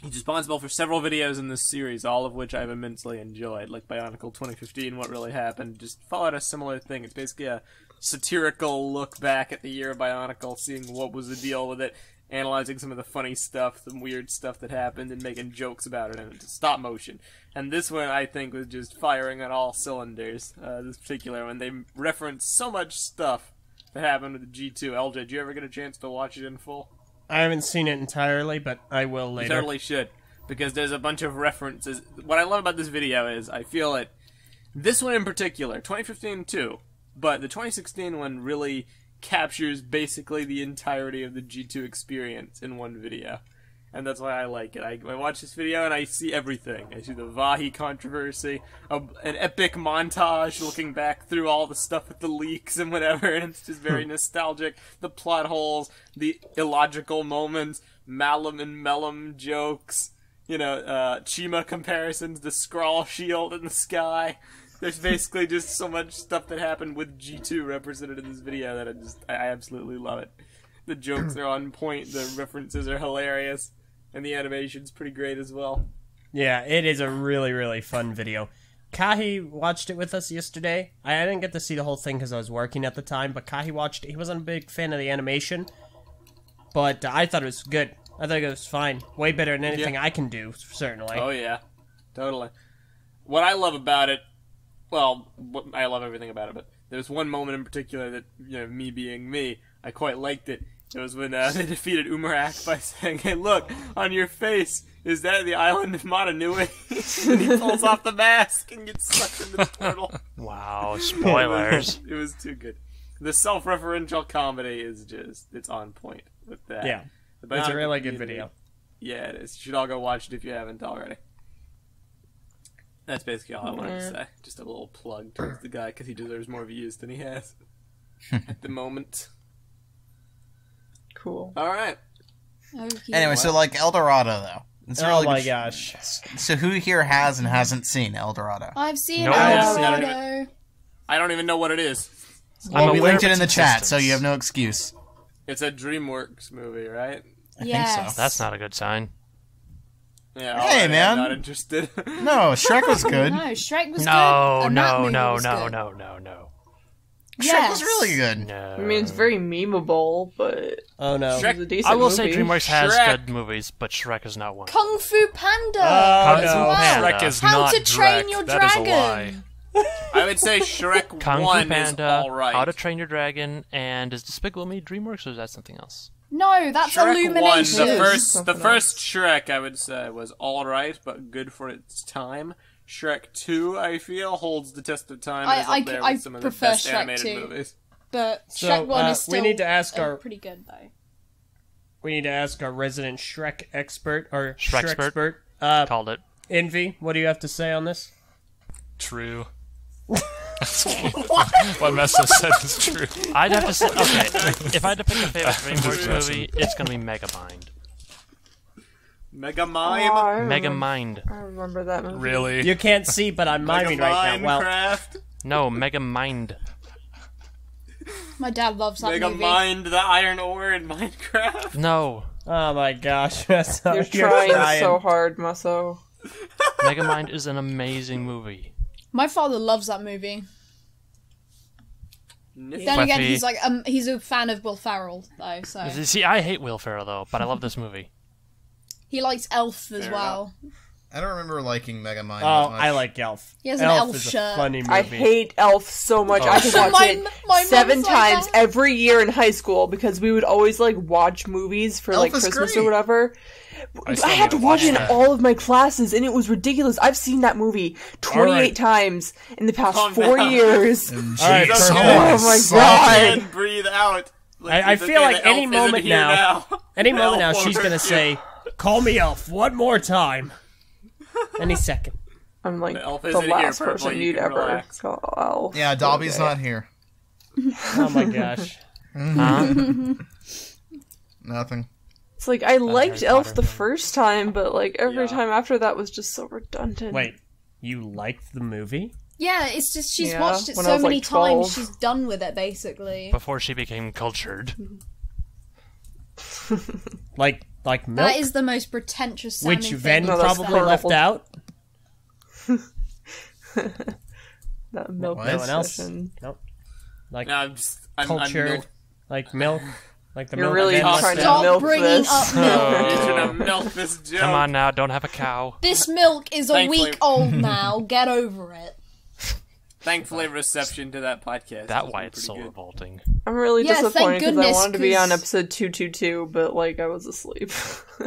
he's responsible for several videos in this series, all of which I've immensely enjoyed, like Bionicle 2015, what really happened, just followed a similar thing. It's basically a satirical look back at the year of Bionicle, seeing what was the deal with it, analyzing some of the funny stuff, some weird stuff that happened, and making jokes about it, and it's stop motion. And this one, I think, was just firing on all cylinders, this particular one. They reference so much stuff that happened with the G2. LJ, did you ever get a chance to watch it in full? I haven't seen it entirely, but I will You later. totally should, because there's a bunch of references. What I love about this video is I feel it. This one in particular, 2015 too, but the 2016 one really captures basically the entirety of the G2 experience in one video. And that's why I like it. I watch this video and I see everything. I see the Vahi controversy, an epic montage looking back through all the stuff with the leaks and whatever, and it's just very nostalgic. The plot holes, the illogical moments, Malum and Mellum jokes, Chima comparisons, the Skrull shield in the sky. There's basically just so much stuff that happened with G2 represented in this video that I absolutely love it. The jokes are on point, the references are hilarious, and the animation's pretty great as well. Yeah, it is a really, really fun video. Kahi watched it with us yesterday. I didn't get to see the whole thing because I was working at the time, but Kahi watched it. He wasn't a big fan of the animation, but I thought it was good. I thought it was fine. Way better than anything I can do, certainly. Oh yeah, totally. What I love about it, I love everything about it, but there's one moment in particular that, me being me, I quite liked it. It was when they defeated Umarak by saying, "Hey, look, on your face, is that the island of Motunui?" And he pulls off the mask and gets sucked into the portal. Wow, spoilers. It was too good. The self-referential comedy is it's on point with that. Yeah. It's a really good video. Yeah, it is. You should all go watch it if you haven't already. That's basically all I wanted to say. Just a little plug towards the guy because he deserves more views than he has at the moment. Cool. All right. Anyway, so like El Dorado though. It's a Oh really my good gosh. So who here has and hasn't seen El Dorado? I've seen No, El I've Dorado. I don't even know what it is. Well, we aware linked of it in its the chat, existence. so you have no excuse. It's a DreamWorks movie, right? I Yes. think so. That's not a good sign. Yeah. Hey, alright, man. I'm not interested. No, Shrek was good. No, Shrek was good. No, and that no, movie no, was no, good. no, no, no. Shrek was really good. No. I mean, it's very memeable, but Oh no. Shrek- it's a decent I will movie. say DreamWorks has Shrek. good movies, but Shrek is not one. Kung Fu Panda. Oh, as no. well. Shrek is How not to Train Drek. Your That is a lie. Dragon. I would say Shrek Kung 1 Fu Panda, is alright. How to Train Your Dragon, and is Despicable Me DreamWorks, or is that something else? No, that's Shrek 1, Illumination. the first Shrek, I would say, was alright, but good for its time. Shrek 2, I feel, holds the test of time. and is up there with some of the prefer best Shrek animated 2. movies. But So, Shrek 1 is we still need to ask our pretty good, though. we need to ask our resident Shrek expert or Shrekspert. Shrekspert. Called it. Envy, what do you have to say on this? True. What Messa said is true. I'd have to say, okay, if I had to pick a favorite DreamWorks movie, it's gonna be Megamind. Megamime? Oh, I remember- Megamind. I remember that movie. Really? You can't see, but I'm miming right now. Well, Megaminecraft? No, Megamind. My dad loves that movie. Megamind the iron ore in Minecraft? No. oh my gosh, that's how You're trying so hard, Musso. Megamind is an amazing movie. My father loves that movie. Nifty. Then again, Fluffy. he's a fan of Will Ferrell, though, so See, I hate Will Ferrell though, but I love this movie. he likes Elf as Fair well. I don't remember liking Megamind. Oh, I like Elf. He has an Elf elf is shirt. a funny movie. I hate Elf so much. I could watch My it mum 7 was like times that. every year in high school because we would always like watch movies for like Elf is Christmas great. or whatever. still I had need to to watch watch it in that. all of my classes, and it was ridiculous. I've seen that movie 28 Alright. times in the past Calm 4 down. years. All right, Jesus perfect. Christ. Oh my And god! breathe out. I feel like the any elf moment isn't here now- Any The moment now, elf she's won't gonna hurt you. say, "Call me Elf one more time." Any second. I'm like The elf the isn't here, last Purple, person you you'd can ever relax. call Elf. Yeah, Dobby's Okay. not here. Oh my gosh. Nothing. It's like I liked Harry Elf Potter the thing. first time, but like every Yeah. time after that was just so redundant. Wait, you liked the movie? Yeah, it's just she's Yeah, watched it when I so was, many like, 12. times, she's done with it, basically. Before she became cultured. Like milk, That is the most pretentious sounding which thing Ven No, that's probably left horrible. out. That milk What? No one else. session. Nope. Like No, I'm cultured, milk- like milk, like the You're milk. really Ven left trying to out. Stop milk bringing this. up milk. He's gonna milk this joke. Come on now, don't have a cow. This milk is a Thankfully- week old now. Get over it. Thankfully, reception to that podcast. That has why been it's pretty so good. revolting. I'm really Yeah, thank disappointed because I goodness, wanted to be on 'cause- episode 222, but like I was asleep.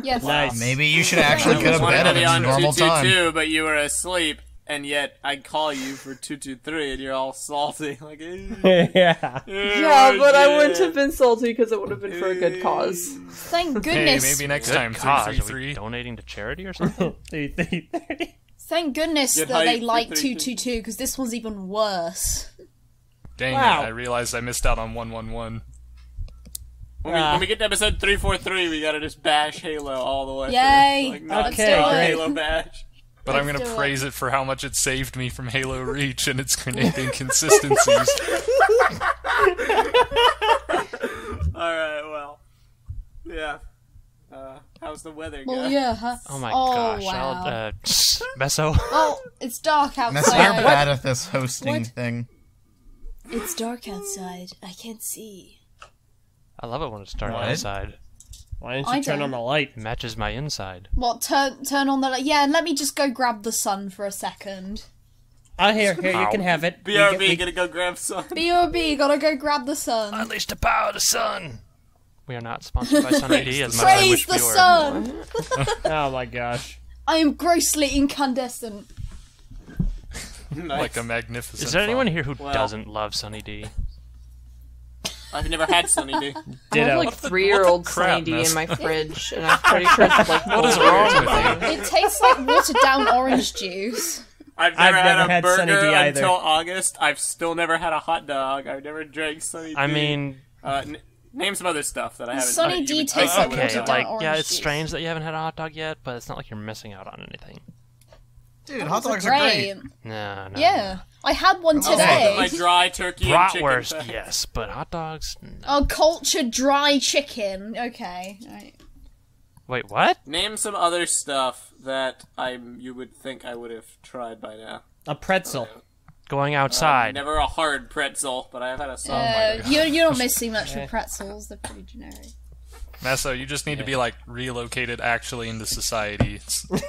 Yes. Nice. Maybe you should actually I go to wanted bed to at be a on normal time. 222, but you were asleep, and yet I call you for 223, and you're all salty, like. Yeah. Yeah, but I wouldn't have been salty because it would have been for a good cause. Thank Hey, goodness. maybe next Good time, cause. Are we 333. donating to charity or something? Thank goodness Get that they hyped like for 222 because this one's even worse. Dang Wow. it, I realized I missed out on 111. When we get to episode 343, we gotta just bash Halo all the way. Yay. Through. Like, not Okay, stop great. Halo bash. But I'm Let's gonna do it. praise it for how much it saved me from Halo Reach and its grenade inconsistencies. Alright, well. Yeah. How's the weather, Well, guys? yeah. Huh? Oh my gosh. Wow. I'll, Meso. Well, it's dark That's outside. you're bad at this hosting What? thing. It's dark outside. I can't see. I love it when it's dark What? outside. Why didn't I you turn don't. on the light? It matches my inside. What? Turn on the light. Yeah, and let me just go grab the sun for a second. Oh, here, you can have it. BRB, We gonna go grab some. B.O.B. Gotta go grab the sun. Unleash the power of the sun! We are not sponsored by Sunny D as much as I Praise wish the we were. sun. Oh my gosh. I am grossly incandescent. Nice. Like a magnificent Is there anyone font. here who Well- doesn't love Sunny D? I've never had Sunny D. I have like 3-year-old Sunny D in my fridge, and I'm pretty sure it's like What is wrong with you? It tastes like watered down orange juice. I've never had a Sunny burger D either. until August. I've still never had a hot dog. I've never drank Sunny D. I mean, name some other stuff that I haven't. Sunny D tastes like okay, watered down like, orange yeah, it's juice. strange that you haven't had a hot dog yet, but it's not like you're missing out on anything. Dude, hot dogs are great. No. Yeah, I had one My today. dry turkey and chicken. Bratwurst, thing. yes, but hot dogs. No. Oh, cultured dry chicken. Okay. Right. Wait, what? Name some other stuff that you would think I would have tried by now. A pretzel. Going outside. Never a hard pretzel, but I have had a soft. You don't miss too much with pretzels. They're pretty generic. Meso, you just need to be like relocated actually into society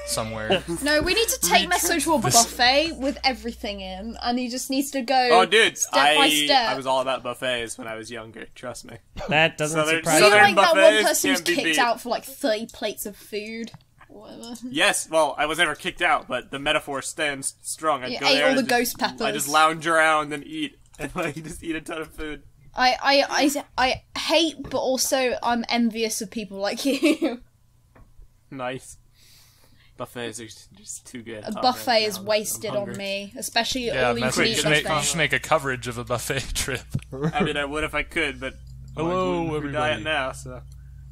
somewhere. No, we need to take Meso to a buffet with everything in, and he just needs to go. Oh, dude, step by step. I was all about buffets when I was younger. Trust me. That doesn't surprise You're me. like that one buffets person who's can't be kicked beat. out for like 30 plates of food. Or whatever. Yes, well, I was never kicked out, but the metaphor stands strong. I'd You go ate there all and the ghost peppers. I just lounge around and eat, and like just eat a ton of food. I hate, but also I'm envious of people like you. Nice. Buffets are just too good. A buffet is wasted on me, especially Yeah, all you Meso, can you eat should make a coverage of a buffet trip. I mean, I would if I could, but Hello, I'm on a everybody. diet now, so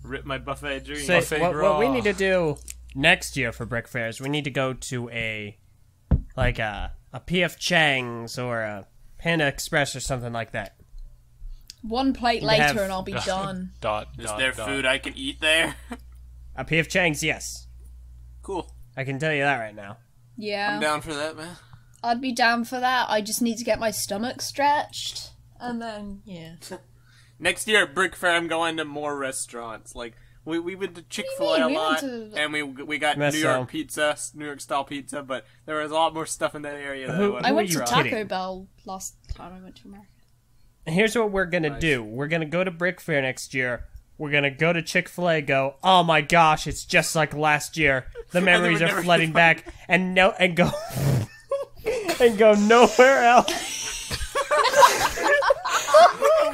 rip my buffet dream. Say, Buffet what we gras. need to do next year for Brick Fairs, we need to go to a P.F. Chang's or a Panda Express or something like that. One plate You later have- and I'll be done. Is there food I can eat there? A P.F. Chang's, yes. Cool. I can tell you that right now. Yeah, I'm down for that, man. I'd be down for that. I just need to get my stomach stretched, and then Next year at Brick Fair, I'm going to more restaurants. Like we went to Chick-fil-A a mean? We lot, went to- and we got New Meso. York pizza, New York style pizza. But there was a lot more stuff in that area. That Who- I went to you Taco kidding? Bell last time I went to America. Here's what we're gonna do. We're gonna go to Brick Fair next year. We're gonna go to Chick-fil-A. Go, oh my gosh, it's just like last year. The memories are never flooding back, and go and go nowhere else.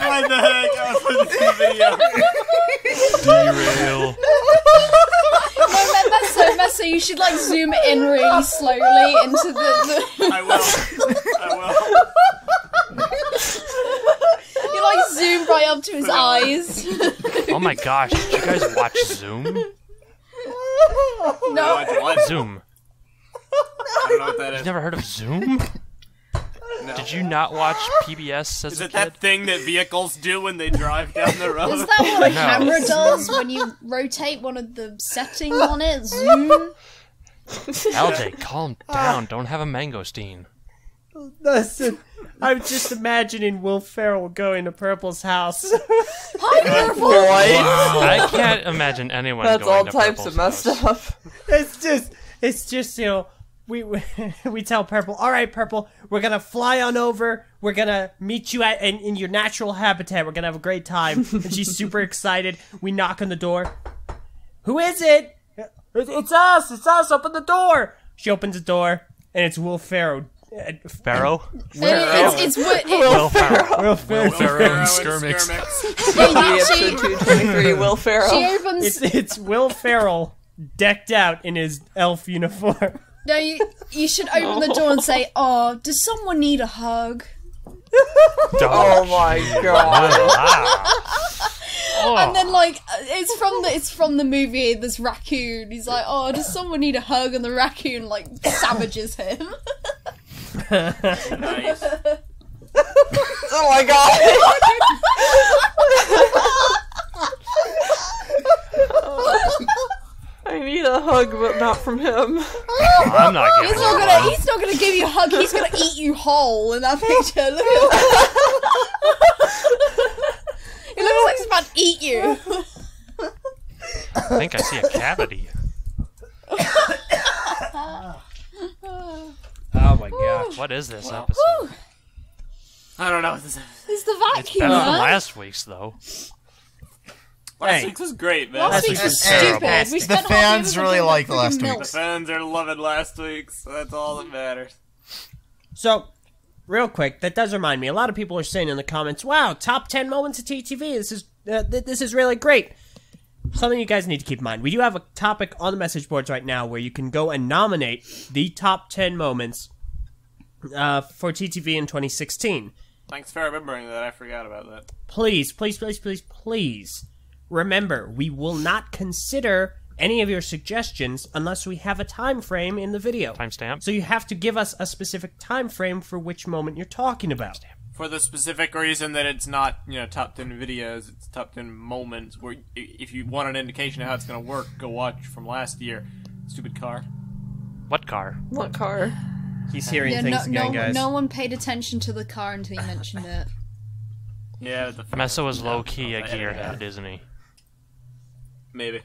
What the heck? I was watching this video. Derail. No, Meso, you should like zoom in really slowly into the I will. you like zoom right up to his eyes. Oh my gosh, did you guys watch Zoom? No, What? Zoom. I don't know what that is. You've never heard of Zoom? No. Did you not watch PBS as Is a it that kid? thing that vehicles do when they drive down the road? is that what a No. camera does when you rotate one of the settings on it? Zoom. LJ, calm down. Don't have a mangosteen. Listen, I'm just imagining Will Ferrell going to Purple's house. Hi, Purple. I can't imagine anyone That's going all to types Purple's of messed house. up. It's just you know, we tell Purple, all right, Purple, we're gonna fly on over. We're gonna meet you in your natural habitat. We're gonna have a great time. And she's super excited. We knock on the door. Who is it? It's us. It's us. Open the door. She opens the door, and it's Will Ferrell. Pharaoh? It's Will Ferrell. Will Ferrell. Pharaoh and Skirmix. TTV episode 223, Will Ferrell. She opens. It's Will Ferrell decked out in his elf uniform. No, you should open the door and say, "Oh, does someone need a hug?" Oh my god. And then like it's from the movie. This raccoon. He's like, "Oh, does someone need a hug?" And the raccoon like savages him. Nice. Oh my god. I need a hug, but not from him. I'm not getting one. He's not gonna give you a hug. He's gonna eat you whole in that picture. Look at It looks like he's about to eat you. I think I see a cavity. Oh my gosh. What is this episode? I don't know what this is. It's the It's vacuum. better than man. last week's, though. Last week's was great, man. Last week's was stupid. We The spent fans really liked last The week's. fans are loving last week's, so that's all that matters. So, real quick, that does remind me. A lot of people are saying in the comments, "Wow, top 10 moments of TTV. This is really great." Something you guys need to keep in mind. We do have a topic on the message boards right now where you can go and nominate the top 10 moments for TTV in 2016. Thanks for remembering that. I forgot about that. Please, please, please, please, please remember, we will not consider any of your suggestions unless we have a time frame in the video. Timestamp. So you have to give us a specific time frame for which moment you're talking about. For the specific reason that it's not, top 10 videos, it's top 10 moments where if you want an indication of how it's going to work, go watch from last year. Stupid car. What car? What car? He's hearing things again, guys. No one paid attention to the car until you mentioned it. Yeah, Messa was low-key a gearhead, isn't he? Maybe.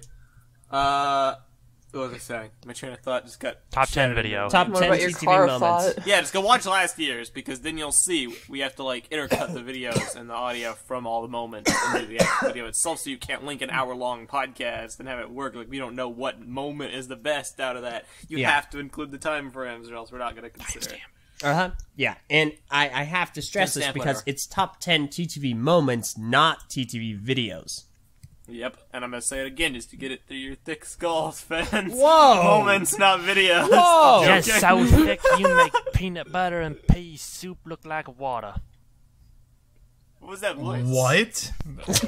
What was I saying? My train of thought just got... Top 10 video. Top 10 about your TTV car moments. thought? Yeah, just go watch last year's, because then you'll see we have to, intercut the videos and the audio from all the moments into the actual video itself, so you can't link an hour-long podcast and have it work. We don't know what moment is the best out of that. You have to include the time frames, or else we're not going to consider it. Uh-huh. Yeah, and I have to stress this because it's top 10 TTV moments, not TTV videos. Yep, and I'm going to say it again just to get it through your thick skulls, fans. Whoa! Moments, not videos. Whoa! Just so thick you make peanut butter and pea soup look like water. What was that voice? What?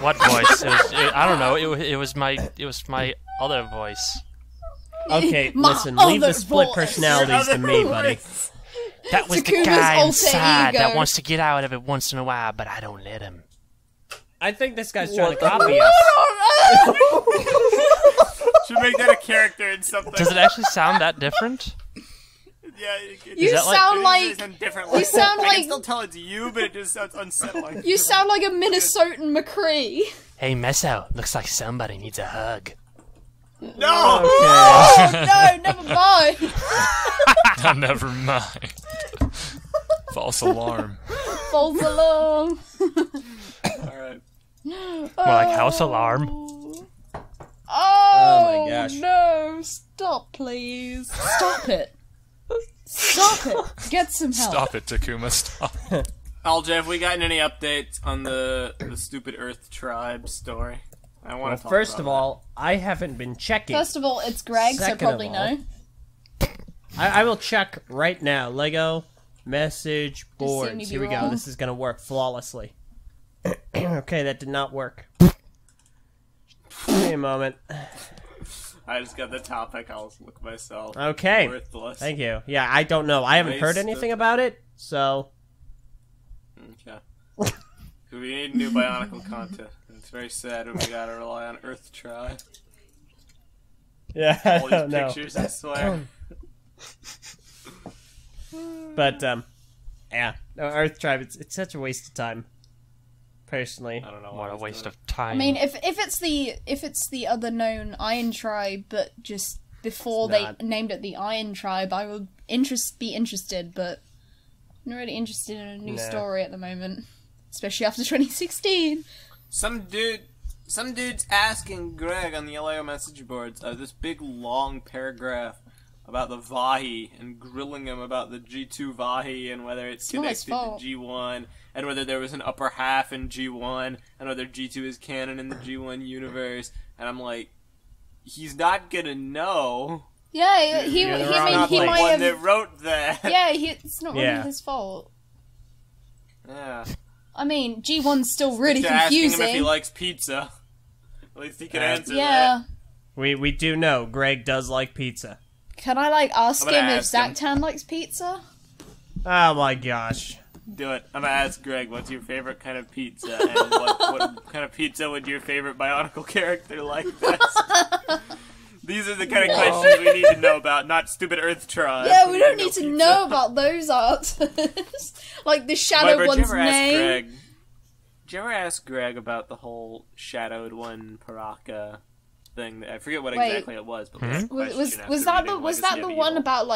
What voice? I don't know. It was my other voice. Okay, listen, leave the split personalities to me, buddy. That was the Takuma's guy alter inside ego. that wants to get out of it once in a while, but I don't let him. I think this guy's trying to copy us. Should make that a character in something. Does it actually sound that different? Yeah, You sound like... different. You sound I like... can still tell it's you, but it just sounds unsettling. You sound like a Minnesotan McCree. Hey, Meso, looks like somebody needs a hug. No! Oh, no, never mind. Never mind. False alarm. False alarm. Alright. More like house alarm. Oh, my gosh. No, stop, please. Stop it. Stop it. Get some help. Stop it, Takuma, stop. Al, Jeff, we gotten any updates on the stupid Earth Tribe story? I want to talk First about of all, I haven't been checking. First of all, it's Greg, so Second probably of all, no. I will check right now. Lego message boards. me be Here we go. wrong. This is going to work flawlessly. Okay, that did not work. Give me a moment. I just got the topic. I'll look myself. Okay. Worthless. Thank you. Yeah, I don't know. I haven't heard anything about it, so... Okay. We need new Bionicle content. It's very sad when we gotta rely on Earth Tribe. Yeah, I All these don't know. pictures, I swear. But, yeah. No, Earth Tribe, it's such a waste of time. Personally. I don't know. What a waste of time. I mean, if it's the other known Iron Tribe, but just before It's they not. named it the Iron Tribe, I would be interested, but I'm not really interested in a new Nah. story at the moment, especially after 2016. Some dude's asking Greg on the LAO message boards this big long paragraph about the Vahi and grilling him about the G2 Vahi and whether it's not his connected fault. to G1 and whether there was an upper half in G1 and whether G2 is canon in the G1 universe. And I'm like, he's not gonna know. Yeah, he You're the I mean, Not he the might one have. that wrote that. Yeah, it's not really Yeah. his fault. Yeah. I mean, G1's still really Just asking him if he confusing. likes pizza. At least he can answer Yeah. We do know Greg does like pizza. Can I ask I'm gonna him if ask him. Zactan likes pizza? Oh my gosh. that. Do it. I'm gonna ask Greg, what's your favorite kind of pizza, and what kind of pizza would your favorite Bionicle character like best? These are the kind of questions we need to know about, not stupid Earth Tribe. Yeah, we don't need pizza. to know about those answers. Like the Shadow Whatever, one's name. Did you ever ask Greg about the whole Shadowed One Paraka thing? I forget what Wait. exactly it was, but Was that the one about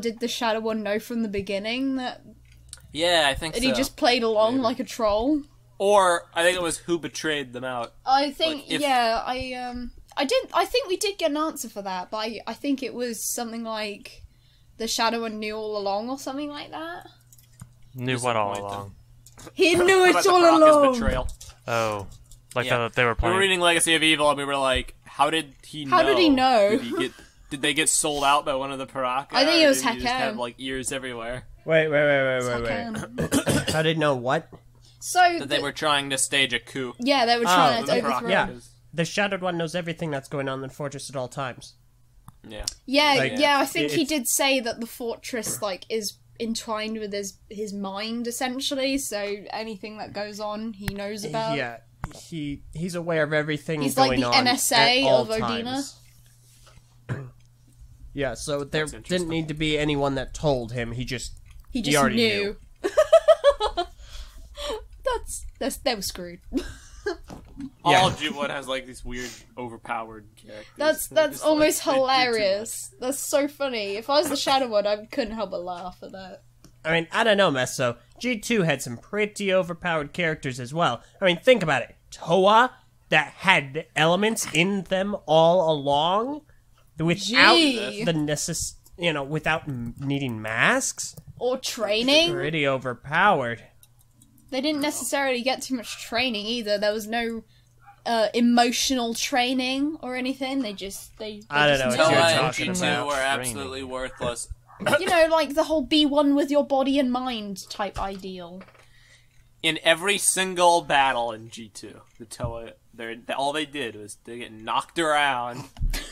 did the Shadow One know from the beginning that Yeah, I think and so. he just played along like a troll? Or I think it was who betrayed them out. I think Like, if- I think we did get an answer for that, but I think it was something like the Shadow One knew all along or something like that. Knew what all along? He knew it all Baraka's along. betrayal. Oh, like Yeah. they were We playing. were reading Legacy of Evil, and we were like, how did he know? How did he know? Did they get sold out by one of the Baraka? I think it was Or did he just Hakem. have, like, ears everywhere? Wait. Second. How did know what? So That they were trying to stage a coup. yeah, they were trying to the overthrow. yeah. him. The Shadowed One knows everything that's going on in the fortress at all times. Yeah. Yeah, Like, yeah. I think he it's- did say that the fortress like is entwined with his mind essentially. So anything that goes on, he knows about. Yeah, he's aware of everything He's going like the on NSA at all of Odina. times. Yeah, so there That's didn't interesting. need to be anyone that told him. He just already knew. They were screwed. All of G1 has, like, these weird, overpowered characters. That's Just, almost like, they do too hilarious. That's so funny. If I was the Shadow One, I couldn't help but laugh at that. I mean, I don't know, Meso. G2 had some pretty overpowered characters as well. I mean, think about it. Toa, that had elements in them all along, without Gee. without needing masks. Or training. Pretty overpowered. They didn't necessarily get too much training either. There was no emotional training or anything. They I don't just know knew. what you're Toa and talking G2 about. were absolutely worthless. You know, like the whole be one with your body and mind type ideal. In every single battle in G2, the Toa, all they did was they get knocked around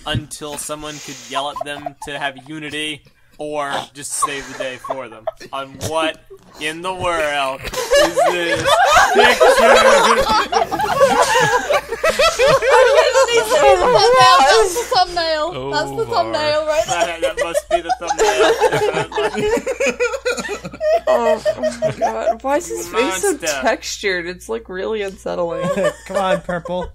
until someone could yell at them to have unity or just save the day for them. On what in the world is this picture? That's the thumbnail. Oh, That's the Lord. thumbnail right there. That must be the thumbnail. Oh my god. Why is his face so Monster. textured? It's like really unsettling. Come on, Purple.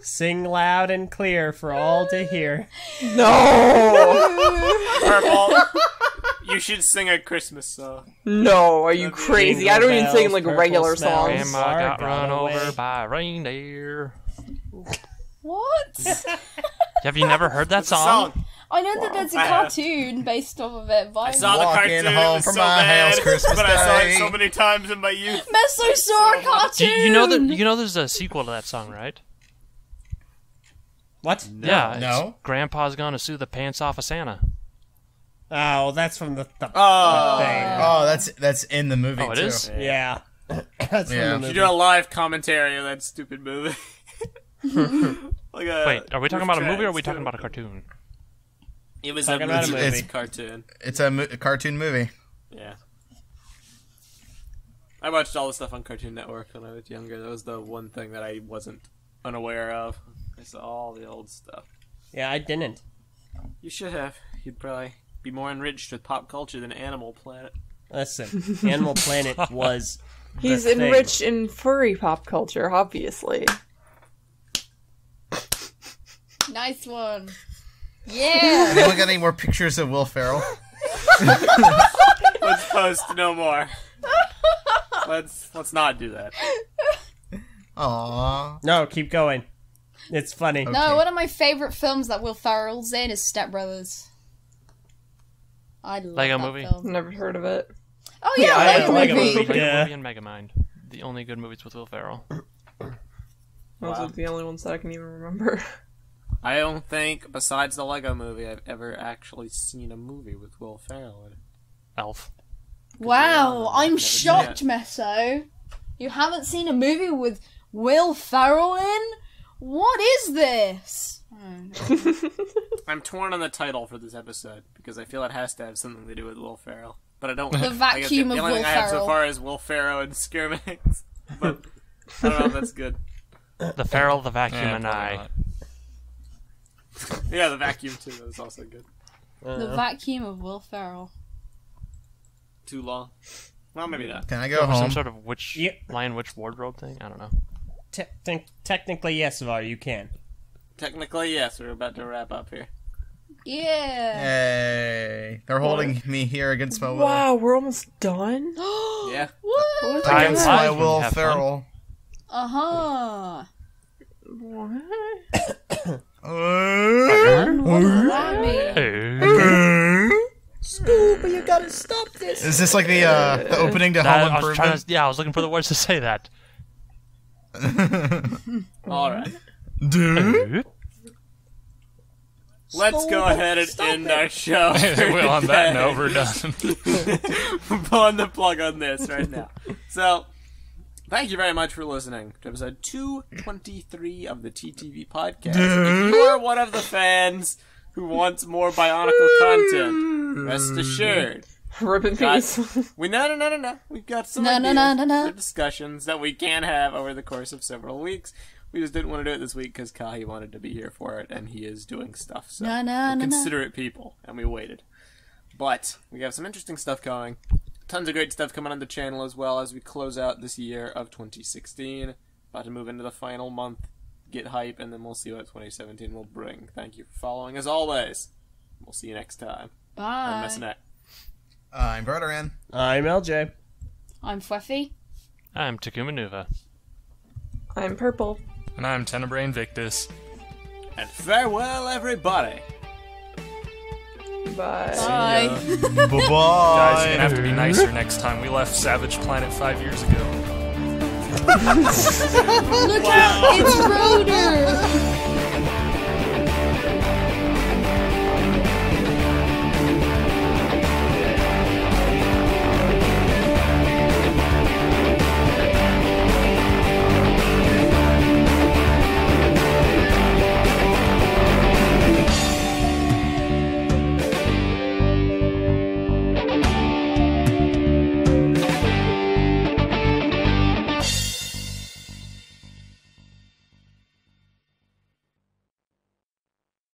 Sing loud and clear for all to hear. No! Purple, you should sing a Christmas song. No, are you crazy? I don't even sing like regular songs. Grandma got Got run away. over by a reindeer. What? Have you never heard that It's a song? song. I know that there's a I have. cartoon based off of it. But I saw the Walking cartoon. home It was from so my bad, house Christmas but I saw it Day. so many times in my youth. Meso saw a cartoon. You know there's a sequel to that song, right? What? Yeah. No. It's Grandpa's gonna sue the pants off of Santa. Oh, that's from the thing. Oh, that's in the movie Oh, it too. is? Yeah. That's Yeah. from the You movie. do a live commentary of that stupid movie. Like a Wait, are we talking about a movie or are we tracks, talking too. about a cartoon? It was Talking about a movie. It's a cartoon. It's a cartoon movie. Yeah. I watched all the stuff on Cartoon Network when I was younger. That was the one thing that I wasn't unaware of. I saw all the old stuff. Yeah, I didn't. You should have. You'd probably be more enriched with pop culture than Animal Planet. Listen, Animal Planet was the He's thing. enriched in furry pop culture, obviously. Nice one. Yeah. Anyone got any more pictures of Will Ferrell? Let's post no more. Let's not do that. Aww. No, keep going. It's funny. Okay. No, one of my favorite films that Will Ferrell's in is Step Brothers. I love Lego that movie? film. Never heard of it. Oh yeah, Yeah, I Lego have Lego movie. movie. Lego Yeah. Movie and Megamind. The only good movies with Will Ferrell. Those are the only ones that I can even remember. I don't think, besides the Lego movie, I've ever actually seen a movie with Will Ferrell in it. Elf. Wow, I've I'm never shocked, seen Meso. You haven't seen a movie with Will Ferrell in? What is this? I'm torn on the title for this episode because I feel it has to have something to do with Will Ferrell, but I don't. The vacuum the of only thing Will I have so Ferrell. far is Will Ferrell and Skirmix, but I don't know if that's good. The Ferrell, the Vacuum, Yeah, and probably I. not. Yeah, the vacuum too. That was also good. The vacuum of Will Ferrell. Too long. Well, maybe not. Can I go Some home? sort of witch, Yeah. lion witch wardrobe thing? I don't know. Technically, yes, Var, you can. Technically, yes. We're about to wrap up here. Yeah. Hey, they're holding me here against my will. Wow, we're almost done? Yeah. What? Time Against flies my when you Will have fun. Ferrell. Uh-huh. What? What does that mean? Hey. Scoop. Papa, you gotta stop this. Is this like the opening to Home Improvement? I was looking for the words to say that. All right. Dude. Let's go ahead and end our show. Well, on that note, we're done. We're pulling the plug on this right now. So, thank you very much for listening to episode 223 of the TTV Podcast. If you are one of the fans who wants more Bionicle content, rest assured. Rip in peace. No. We've got some ideas for discussions that we can have over the course of several weeks. We just didn't want to do it this week because Kahi wanted to be here for it, and he is doing stuff. So we're considerate people, and we waited. But we have some interesting stuff going. Tons of great stuff coming on the channel as well as we close out this year of 2016. About to move into the final month, get hype, and then we'll see what 2017 will bring. Thank you for following as always. We'll see you next time. Bye. I'm Messinet. I'm Barteran. I'm LJ. I'm Fluffy. I'm Takuma Nuva. I'm Purple. And I'm Tenebrae Invictus. And farewell, everybody. Bye. Bye. Bye-bye. Guys, you're gonna have to be nicer next time. We left Savage Planet 5 years ago. Look out! It's